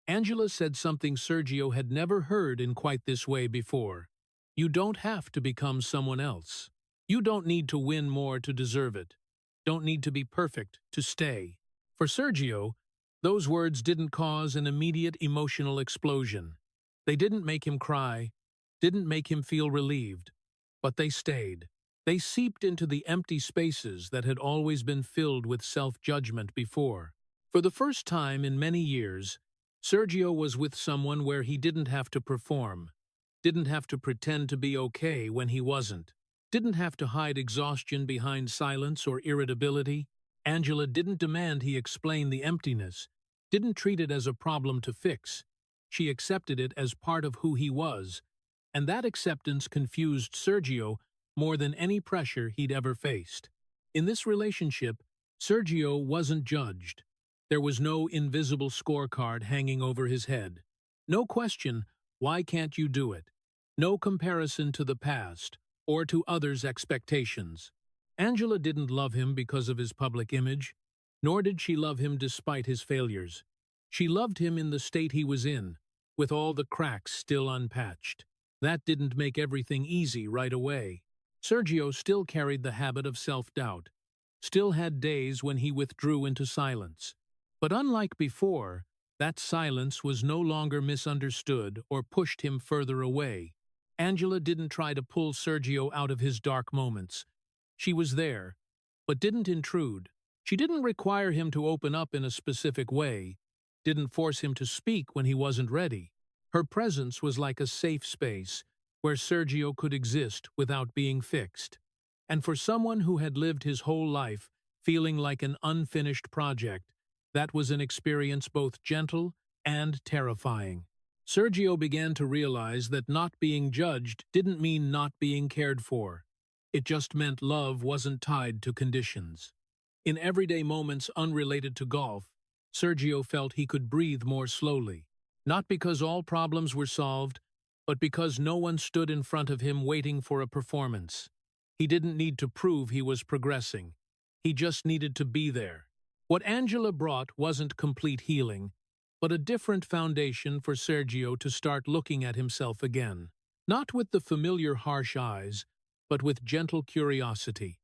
Angela said something Sergio had never heard in quite this way before. You don't have to become someone else. You don't need to win more to deserve it. Don't need to be perfect to stay. For Sergio, those words didn't cause an immediate emotional explosion. They didn't make him cry, didn't make him feel relieved, but they stayed. They seeped into the empty spaces that had always been filled with self-judgment before. For the first time in many years, Sergio was with someone where he didn't have to perform, didn't have to pretend to be okay when he wasn't, didn't have to hide exhaustion behind silence or irritability. Angela didn't demand he explain the emptiness, didn't treat it as a problem to fix. She accepted it as part of who he was, and that acceptance confused Sergio more than any pressure he'd ever faced. In this relationship, Sergio wasn't judged. There was no invisible scorecard hanging over his head. No question, why can't you do it? No comparison to the past or to others' expectations. Angela didn't love him because of his public image, nor did she love him despite his failures. She loved him in the state he was in, with all the cracks still unpatched. That didn't make everything easy right away. Sergio still carried the habit of self-doubt, still had days when he withdrew into silence. But unlike before, that silence was no longer misunderstood or pushed him further away. Angela didn't try to pull Sergio out of his dark moments. She was there, but didn't intrude. She didn't require him to open up in a specific way, didn't force him to speak when he wasn't ready. Her presence was like a safe space where Sergio could exist without being fixed. And for someone who had lived his whole life feeling like an unfinished project, that was an experience both gentle and terrifying. Sergio began to realize that not being judged didn't mean not being cared for. It just meant love wasn't tied to conditions. In everyday moments unrelated to golf, Sergio felt he could breathe more slowly, not because all problems were solved, but because no one stood in front of him waiting for a performance. He didn't need to prove he was progressing. He just needed to be there. What Angela brought wasn't complete healing, but a different foundation for Sergio to start looking at himself again. Not with the familiar harsh eyes, but with gentle curiosity.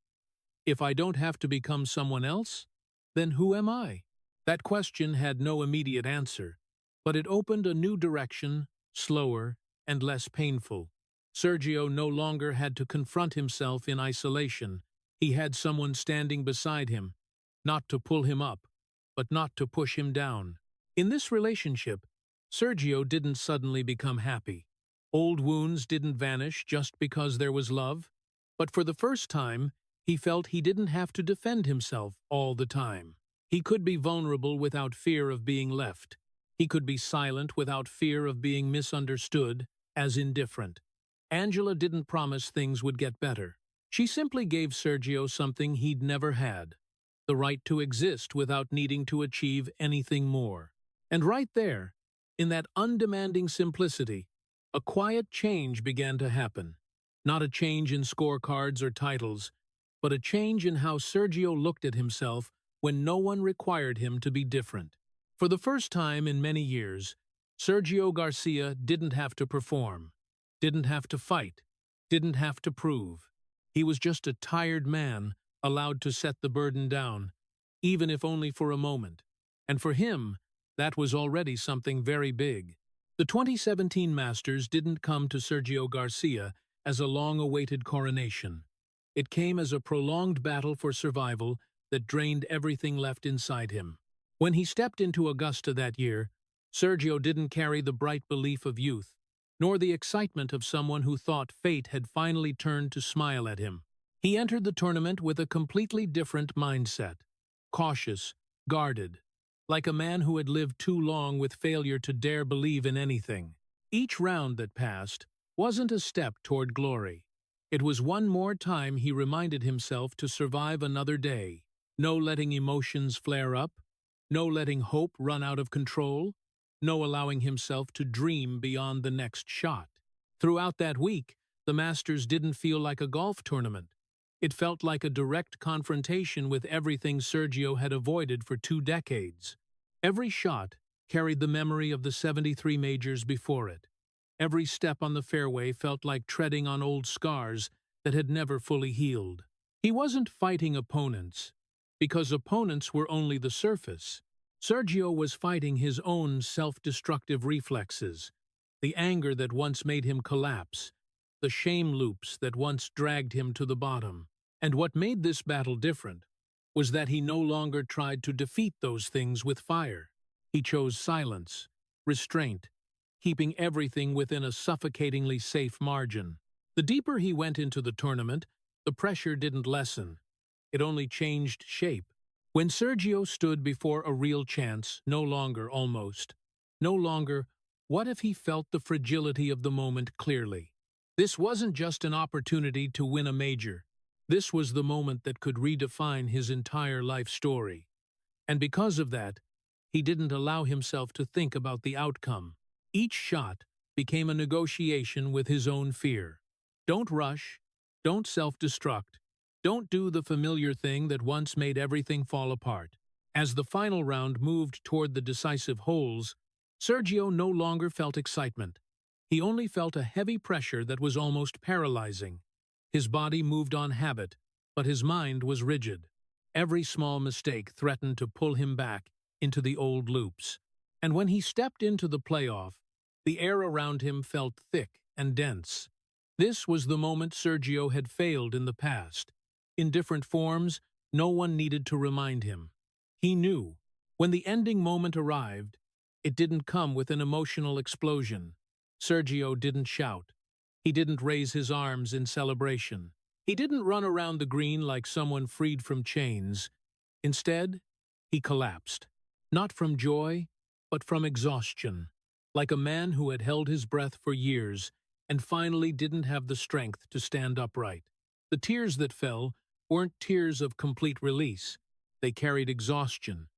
If I don't have to become someone else, then who am I? That question had no immediate answer, but it opened a new direction, slower and less painful. Sergio no longer had to confront himself in isolation. He had someone standing beside him, not to pull him up, but not to push him down. In this relationship, Sergio didn't suddenly become happy. Old wounds didn't vanish just because there was love, but for the first time, he felt he didn't have to defend himself all the time. He could be vulnerable without fear of being left. He could be silent without fear of being misunderstood as indifferent. Angela didn't promise things would get better. She simply gave Sergio something he'd never had, the right to exist without needing to achieve anything more. And right there, in that undemanding simplicity, a quiet change began to happen. Not a change in scorecards or titles, but a change in how Sergio looked at himself when no one required him to be different. For the first time in many years, Sergio Garcia didn't have to perform, didn't have to fight, didn't have to prove. He was just a tired man allowed to set the burden down, even if only for a moment. And for him, that was already something very big. The 2017 Masters didn't come to Sergio Garcia as a long-awaited coronation. It came as a prolonged battle for survival that drained everything left inside him. When he stepped into Augusta that year, Sergio didn't carry the bright belief of youth, nor the excitement of someone who thought fate had finally turned to smile at him. He entered the tournament with a completely different mindset, cautious, guarded, like a man who had lived too long with failure to dare believe in anything. Each round that passed wasn't a step toward glory. It was one more time he reminded himself to survive another day. No letting emotions flare up, no letting hope run out of control, no allowing himself to dream beyond the next shot. Throughout that week, the Masters didn't feel like a golf tournament. It felt like a direct confrontation with everything Sergio had avoided for 2 decades. Every shot carried the memory of the 73 majors before it. Every step on the fairway felt like treading on old scars that had never fully healed. He wasn't fighting opponents, because opponents were only the surface. Sergio was fighting his own self-destructive reflexes, the anger that once made him collapse, the shame loops that once dragged him to the bottom. And what made this battle different was that he no longer tried to defeat those things with fire. He chose silence, restraint, keeping everything within a suffocatingly safe margin. The deeper he went into the tournament, the pressure didn't lessen. It only changed shape. When Sergio stood before a real chance, no longer almost, no longer, what if he felt the fragility of the moment clearly? This wasn't just an opportunity to win a major. This was the moment that could redefine his entire life story. And because of that, he didn't allow himself to think about the outcome. Each shot became a negotiation with his own fear. Don't rush, don't self-destruct, Don't do the familiar thing that once made everything fall apart. As the final round moved toward the decisive holes, Sergio no longer felt excitement. He only felt a heavy pressure that was almost paralyzing. His body moved on habit, but his mind was rigid. Every small mistake threatened to pull him back into the old loops. And when he stepped into the playoff, the air around him felt thick and dense. This was the moment Sergio had failed in the past. In different forms, no one needed to remind him. He knew. When the ending moment arrived, it didn't come with an emotional explosion. Sergio didn't shout. He didn't raise his arms in celebration. He didn't run around the green like someone freed from chains. Instead, he collapsed. Not from joy, but from exhaustion. Like a man who had held his breath for years and finally didn't have the strength to stand upright. The tears that fell weren't tears of complete release. They carried exhaustion,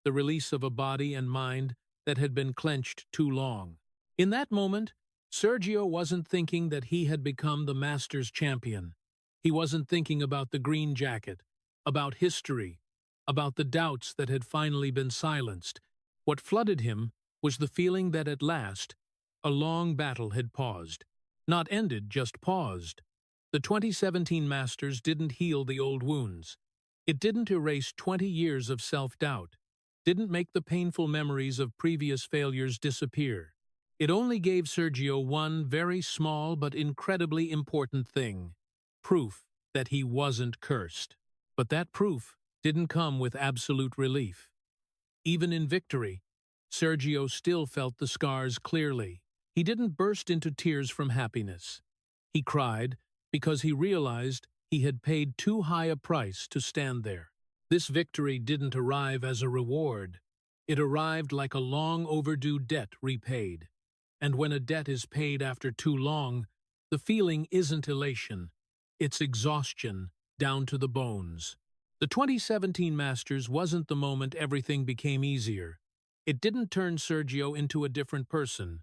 the release of a body and mind that had been clenched too long. In that moment, Sergio wasn't thinking that he had become the Masters champion. He wasn't thinking about the green jacket, about history, about the doubts that had finally been silenced. What flooded him was the feeling that at last, a long battle had paused. Not ended, just paused. The 2017 Masters didn't heal the old wounds. It didn't erase 20 years of self-doubt, didn't make the painful memories of previous failures disappear. It only gave Sergio one very small but incredibly important thing: proof that he wasn't cursed. But that proof didn't come with absolute relief. Even in victory, Sergio still felt the scars clearly. He didn't burst into tears from happiness. He cried because he realized he had paid too high a price to stand there. This victory didn't arrive as a reward. It arrived like a long overdue debt repaid. And when a debt is paid after too long, the feeling isn't elation. It's exhaustion down to the bones. The 2017 Masters wasn't the moment everything became easier. It didn't turn Sergio into a different person,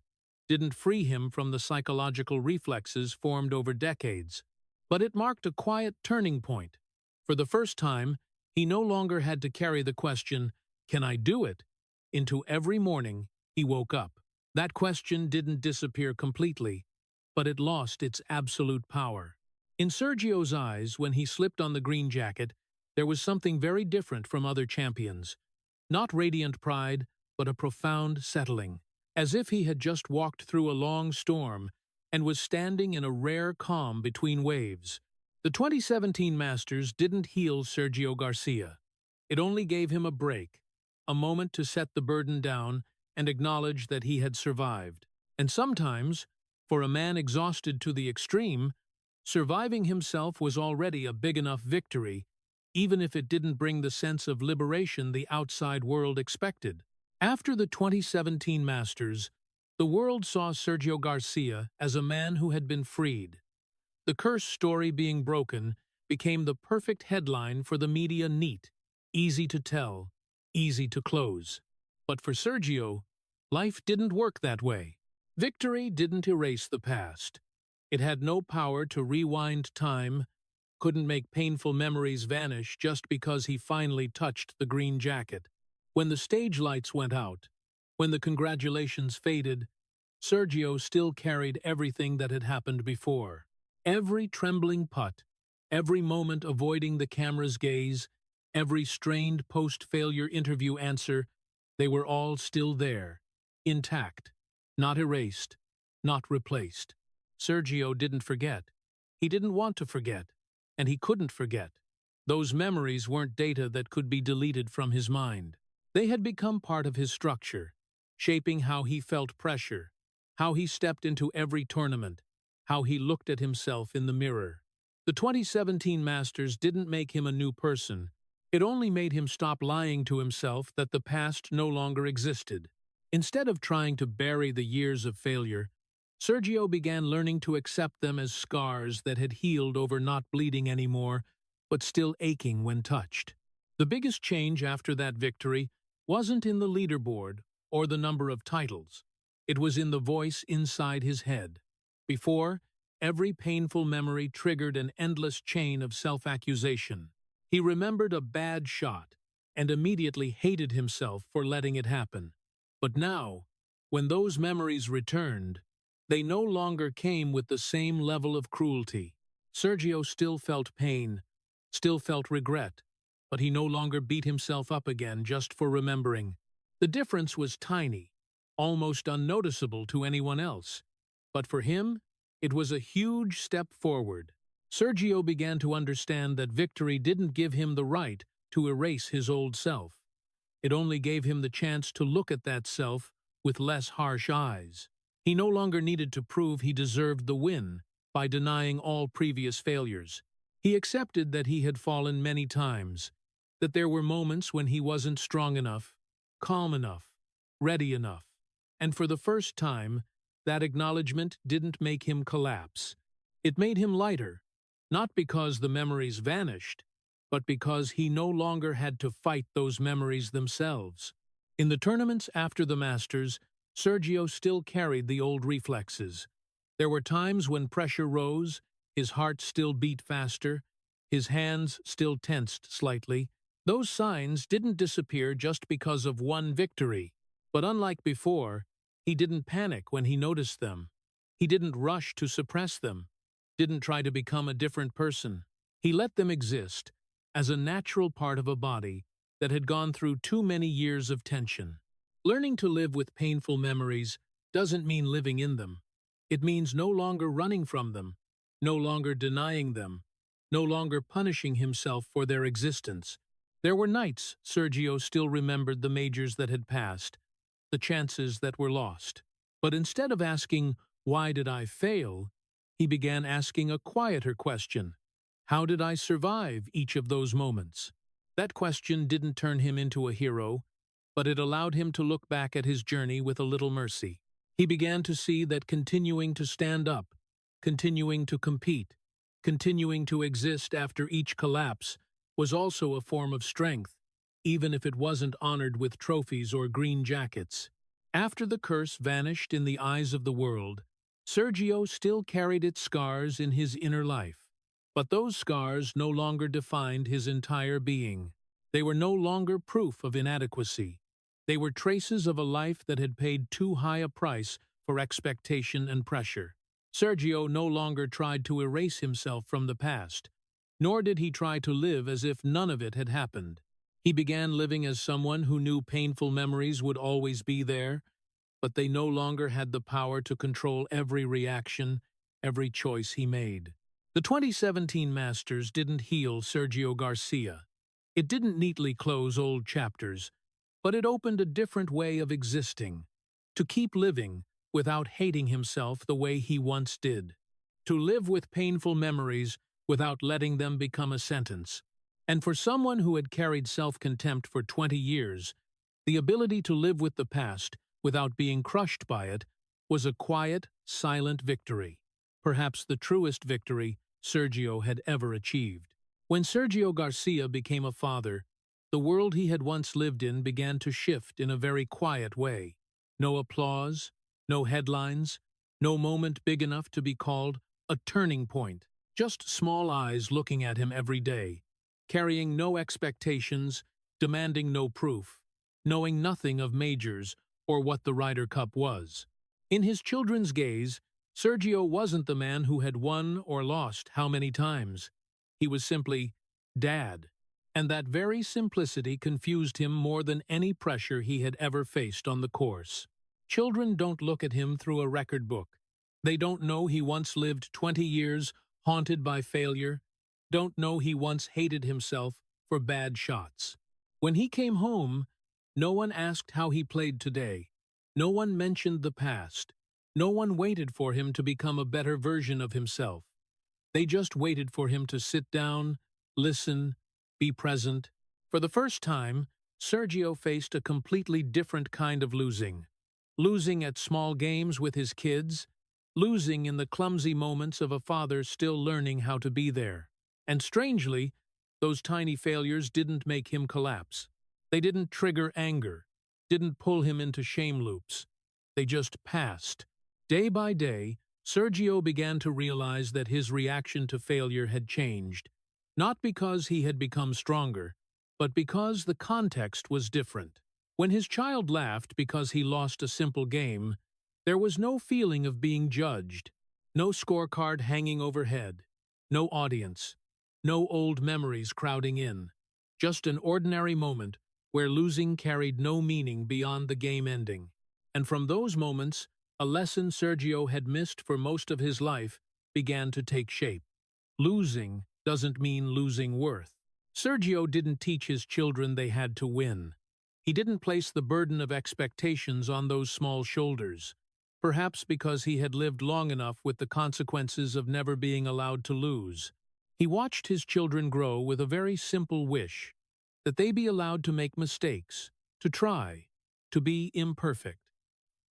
didn't free him from the psychological reflexes formed over decades. But it marked a quiet turning point. For the first time, he no longer had to carry the question, "Can I do it?" into every morning he woke up. That question didn't disappear completely, but it lost its absolute power. In Sergio's eyes, when he slipped on the green jacket, there was something very different from other champions. Not radiant pride, but a profound settling, as if he had just walked through a long storm and was standing in a rare calm between waves. The 2017 Masters didn't heal Sergio Garcia. It only gave him a break, a moment to set the burden down and acknowledge that he had survived. And sometimes, for a man exhausted to the extreme, surviving himself was already a big enough victory, even if it didn't bring the sense of liberation the outside world expected. After the 2017 Masters, the world saw Sergio Garcia as a man who had been freed. The curse story being broken became the perfect headline for the media. Neat, easy to tell, easy to close. But for Sergio, life didn't work that way. Victory didn't erase the past. It had no power to rewind time, couldn't make painful memories vanish just because he finally touched the green jacket. When the stage lights went out, when the congratulations faded, Sergio still carried everything that had happened before. Every trembling putt, every moment avoiding the camera's gaze, every strained post-failure interview answer, they were all still there, intact, not erased, not replaced. Sergio didn't forget. He didn't want to forget, and he couldn't forget. Those memories weren't data that could be deleted from his mind. They had become part of his structure, shaping how he felt pressure, how he stepped into every tournament, how he looked at himself in the mirror. The 2017 Masters didn't make him a new person. It only made him stop lying to himself that the past no longer existed. Instead of trying to bury the years of failure, Sergio began learning to accept them as scars that had healed over not bleeding anymore, but still aching when touched. The biggest change after that victory wasn't in the leaderboard or the number of titles. It was in the voice inside his head. Before, every painful memory triggered an endless chain of self-accusation. He remembered a bad shot and immediately hated himself for letting it happen. But now, when those memories returned, they no longer came with the same level of cruelty. Sergio still felt pain, still felt regret, but he no longer beat himself up again just for remembering. The difference was tiny, almost unnoticeable to anyone else. But for him, it was a huge step forward. Sergio began to understand that victory didn't give him the right to erase his old self. It only gave him the chance to look at that self with less harsh eyes. He no longer needed to prove he deserved the win by denying all previous failures. He accepted that he had fallen many times, that there were moments when he wasn't strong enough, calm enough, ready enough. And for the first time, that acknowledgement didn't make him collapse. It made him lighter, not because the memories vanished, but because he no longer had to fight those memories themselves. In the tournaments after the Masters, Sergio still carried the old reflexes. There were times when pressure rose, his heart still beat faster, his hands still tensed slightly. Those signs didn't disappear just because of one victory. But unlike before, he didn't panic when he noticed them. He didn't rush to suppress them, didn't try to become a different person. He let them exist as a natural part of a body that had gone through too many years of tension. Learning to live with painful memories doesn't mean living in them. It means no longer running from them, no longer denying them, no longer punishing himself for their existence. There were nights Sergio still remembered the majors that had passed, the chances that were lost. But instead of asking, "Why did I fail?" he began asking a quieter question. How did I survive each of those moments? That question didn't turn him into a hero, but it allowed him to look back at his journey with a little mercy. He began to see that continuing to stand up, continuing to compete, continuing to exist after each collapse was also a form of strength, even if it wasn't honored with trophies or green jackets. After the curse vanished in the eyes of the world, Sergio still carried its scars in his inner life. But those scars no longer defined his entire being. They were no longer proof of inadequacy. They were traces of a life that had paid too high a price for expectation and pressure. Sergio no longer tried to erase himself from the past, nor did he try to live as if none of it had happened. He began living as someone who knew painful memories would always be there, but they no longer had the power to control every reaction, every choice he made. The 2017 Masters didn't heal Sergio Garcia. It didn't neatly close old chapters, but it opened a different way of existing, to keep living without hating himself the way he once did, to live with painful memories without letting them become a sentence. And for someone who had carried self-contempt for 20 years, the ability to live with the past without being crushed by it was a quiet, silent victory, perhaps the truest victory Sergio had ever achieved. When Sergio Garcia became a father, the world he had once lived in began to shift in a very quiet way. No applause, no headlines, no moment big enough to be called a turning point. Just small eyes looking at him every day, carrying no expectations, demanding no proof, knowing nothing of majors or what the Ryder Cup was. In his children's gaze, Sergio wasn't the man who had won or lost how many times. He was simply Dad, and that very simplicity confused him more than any pressure he had ever faced on the course. Children don't look at him through a record book. They don't know he once lived 20 years haunted by failure, don't know he once hated himself for bad shots. When he came home, no one asked how he played today. No one mentioned the past. No one waited for him to become a better version of himself. They just waited for him to sit down, listen, be present. For the first time, Sergio faced a completely different kind of losing. Losing at small games with his kids, losing in the clumsy moments of a father still learning how to be there. And strangely, those tiny failures didn't make him collapse. They didn't trigger anger, didn't pull him into shame loops. They just passed. Day by day, Sergio began to realize that his reaction to failure had changed, not because he had become stronger, but because the context was different. When his child laughed because he lost a simple game, there was no feeling of being judged, no scorecard hanging overhead, no audience, no old memories crowding in, just an ordinary moment where losing carried no meaning beyond the game ending. And from those moments, a lesson Sergio had missed for most of his life began to take shape. Losing doesn't mean losing worth. Sergio didn't teach his children they had to win. He didn't place the burden of expectations on those small shoulders, perhaps because he had lived long enough with the consequences of never being allowed to lose. He watched his children grow with a very simple wish, that they be allowed to make mistakes, to try, to be imperfect.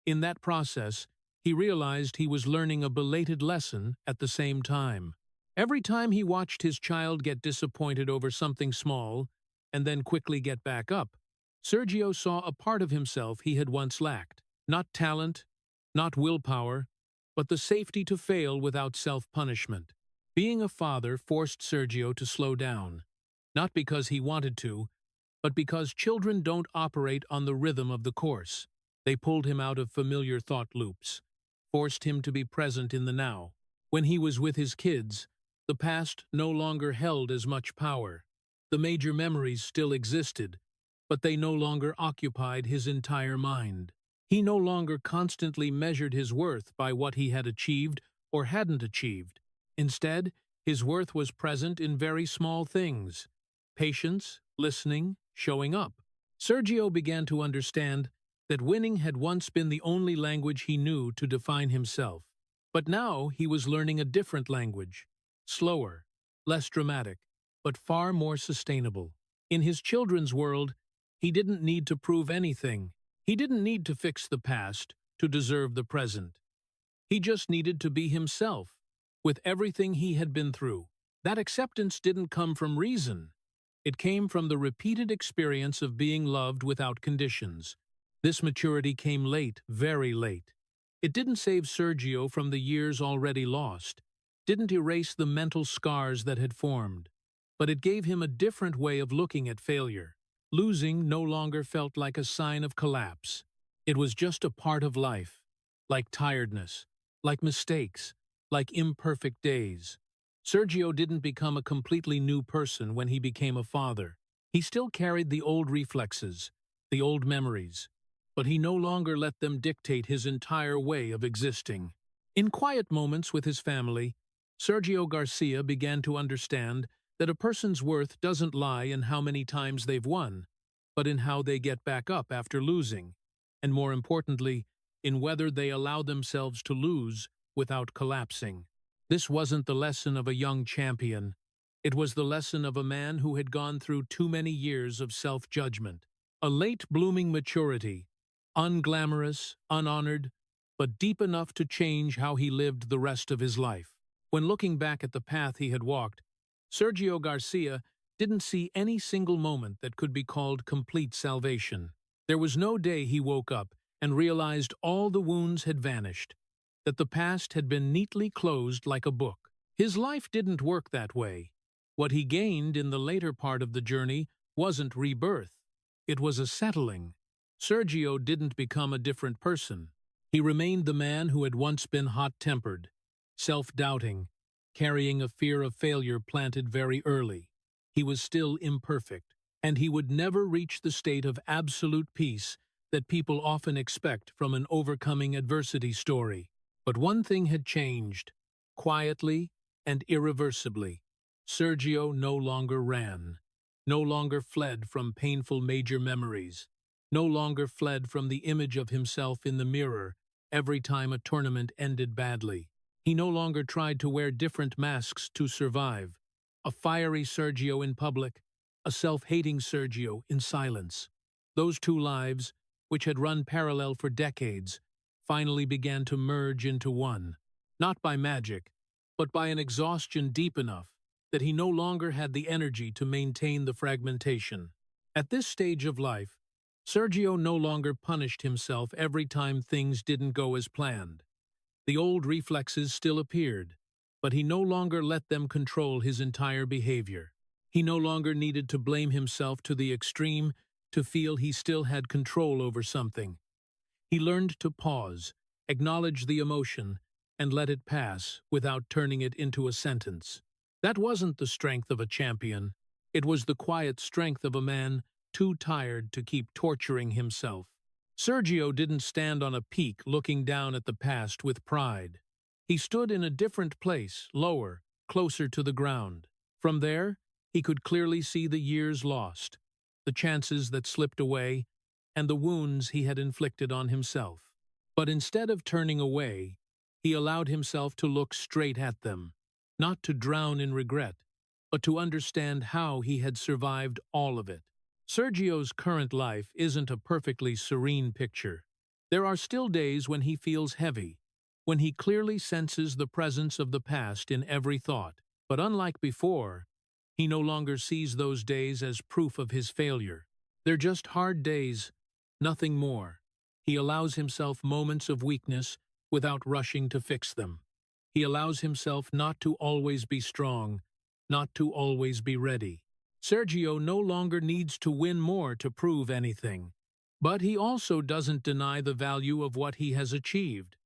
In that process, he realized he was learning a belated lesson at the same time. Every time he watched his child get disappointed over something small and then quickly get back up, Sergio saw a part of himself he had once lacked. Not talent, not willpower, but the safety to fail without self-punishment. Being a father forced Sergio to slow down, not because he wanted to, but because children don't operate on the rhythm of the course. They pulled him out of familiar thought loops, forced him to be present in the now. When he was with his kids, the past no longer held as much power. The major memories still existed, but they no longer occupied his entire mind. He no longer constantly measured his worth by what he had achieved or hadn't achieved. Instead, his worth was present in very small things: patience, listening, showing up. Sergio began to understand that winning had once been the only language he knew to define himself. But now he was learning a different language, slower, less dramatic, but far more sustainable. In his children's world, he didn't need to prove anything. He didn't need to fix the past to deserve the present. He just needed to be himself, with everything he had been through. That acceptance didn't come from reason. It came from the repeated experience of being loved without conditions. This maturity came late, very late. It didn't save Sergio from the years already lost, didn't erase the mental scars that had formed, but it gave him a different way of looking at failure. Losing no longer felt like a sign of collapse. It was just a part of life, like tiredness, like mistakes, like imperfect days. Sergio didn't become a completely new person when he became a father. He still carried the old reflexes, the old memories, but he no longer let them dictate his entire way of existing. In quiet moments with his family, Sergio Garcia began to understand that a person's worth doesn't lie in how many times they've won, but in how they get back up after losing, and more importantly, in whether they allow themselves to lose without collapsing. This wasn't the lesson of a young champion. It was the lesson of a man who had gone through too many years of self-judgment. A late-blooming maturity, unglamorous, unhonored, but deep enough to change how he lived the rest of his life. When looking back at the path he had walked, Sergio Garcia didn't see any single moment that could be called complete salvation. There was no day he woke up and realized all the wounds had vanished, that the past had been neatly closed like a book. His life didn't work that way. What he gained in the later part of the journey wasn't rebirth. It was a settling. Sergio didn't become a different person. He remained the man who had once been hot-tempered, self-doubting, carrying a fear of failure planted very early. He was still imperfect, and he would never reach the state of absolute peace that people often expect from an overcoming adversity story. But one thing had changed, quietly and irreversibly. Sergio no longer ran, no longer fled from painful major memories, no longer fled from the image of himself in the mirror every time a tournament ended badly. He no longer tried to wear different masks to survive. A fiery Sergio in public, a self-hating Sergio in silence. Those two lives, which had run parallel for decades, finally began to merge into one, not by magic, but by an exhaustion deep enough that he no longer had the energy to maintain the fragmentation. At this stage of life, Sergio no longer punished himself every time things didn't go as planned. The old reflexes still appeared, but he no longer let them control his entire behavior. He no longer needed to blame himself to the extreme to feel he still had control over something. He learned to pause, acknowledge the emotion, and let it pass without turning it into a sentence. That wasn't the strength of a champion. It was the quiet strength of a man too tired to keep torturing himself. Sergio didn't stand on a peak looking down at the past with pride. He stood in a different place, lower, closer to the ground. From there, he could clearly see the years lost, the chances that slipped away, and the wounds he had inflicted on himself. But instead of turning away, he allowed himself to look straight at them, not to drown in regret, but to understand how he had survived all of it. Sergio's current life isn't a perfectly serene picture. There are still days when he feels heavy, when he clearly senses the presence of the past in every thought. But unlike before, he no longer sees those days as proof of his failure. They're just hard days, nothing more. He allows himself moments of weakness without rushing to fix them. He allows himself not to always be strong, not to always be ready. Sergio no longer needs to win more to prove anything. But he also doesn't deny the value of what he has achieved.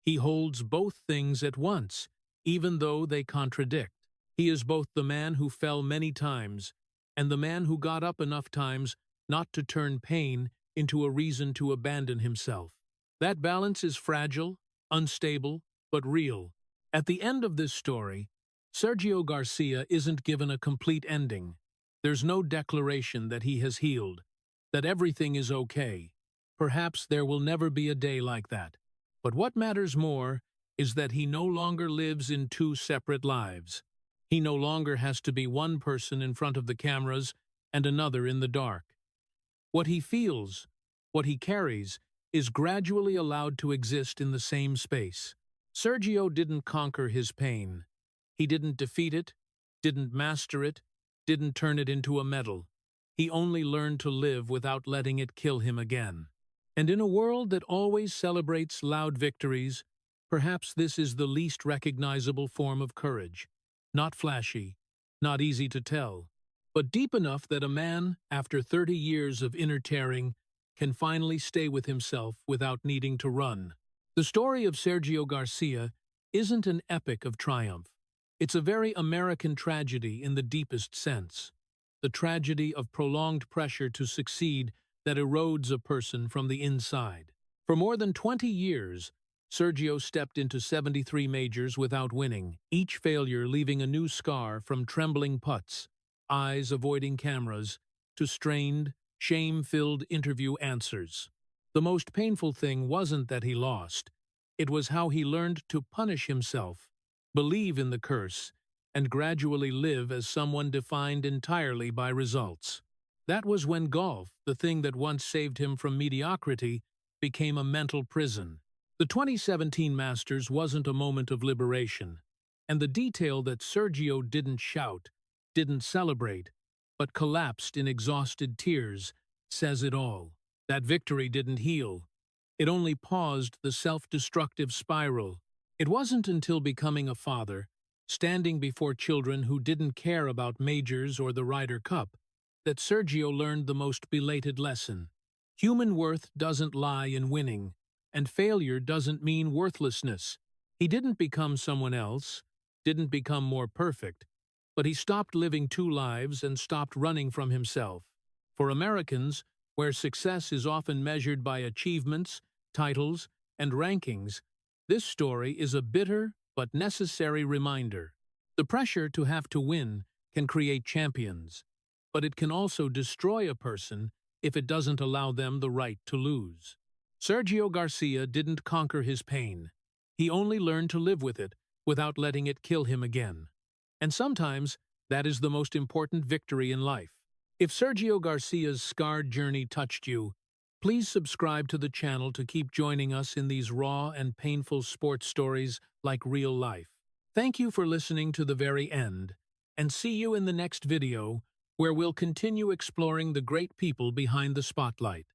He holds both things at once, even though they contradict. He is both the man who fell many times and the man who got up enough times not to turn pain into a reason to abandon himself. That balance is fragile, unstable, but real. At the end of this story, Sergio Garcia isn't given a complete ending. There's no declaration that he has healed, that everything is okay. Perhaps there will never be a day like that. But what matters more is that he no longer lives in two separate lives. He no longer has to be one person in front of the cameras and another in the dark. What he feels, what he carries, is gradually allowed to exist in the same space. Sergio didn't conquer his pain. He didn't defeat it, didn't master it, didn't turn it into a medal. He only learned to live without letting it kill him again. And in a world that always celebrates loud victories, perhaps this is the least recognizable form of courage. Not flashy, not easy to tell, but deep enough that a man, after 30 years of inner tearing, can finally stay with himself without needing to run. The story of Sergio Garcia isn't an epic of triumph. It's a very American tragedy in the deepest sense. The tragedy of prolonged pressure to succeed that erodes a person from the inside. For more than 20 years, Sergio stepped into 73 majors without winning, each failure leaving a new scar from trembling putts, eyes avoiding cameras, to strained, shame-filled interview answers. The most painful thing wasn't that he lost. It was how he learned to punish himself, believe in the curse, and gradually live as someone defined entirely by results. That was when golf, the thing that once saved him from mediocrity, became a mental prison. The 2017 Masters wasn't a moment of liberation, and the detail that Sergio didn't shout, didn't celebrate, but collapsed in exhausted tears, says it all. That victory didn't heal. It only paused the self-destructive spiral. It wasn't until becoming a father, standing before children who didn't care about majors or the Ryder Cup, that Sergio learned the most belated lesson. Human worth doesn't lie in winning, and failure doesn't mean worthlessness. He didn't become someone else, didn't become more perfect, but he stopped living two lives and stopped running from himself. For Americans, where success is often measured by achievements, titles, and rankings, this story is a bitter but necessary reminder. The pressure to have to win can create champions, but it can also destroy a person if it doesn't allow them the right to lose. Sergio Garcia didn't conquer his pain. He only learned to live with it without letting it kill him again. And sometimes, that is the most important victory in life. If Sergio Garcia's scarred journey touched you, please subscribe to the channel to keep joining us in these raw and painful sports stories like real life. Thank you for listening to the very end, and see you in the next video, where we'll continue exploring the great people behind the spotlight.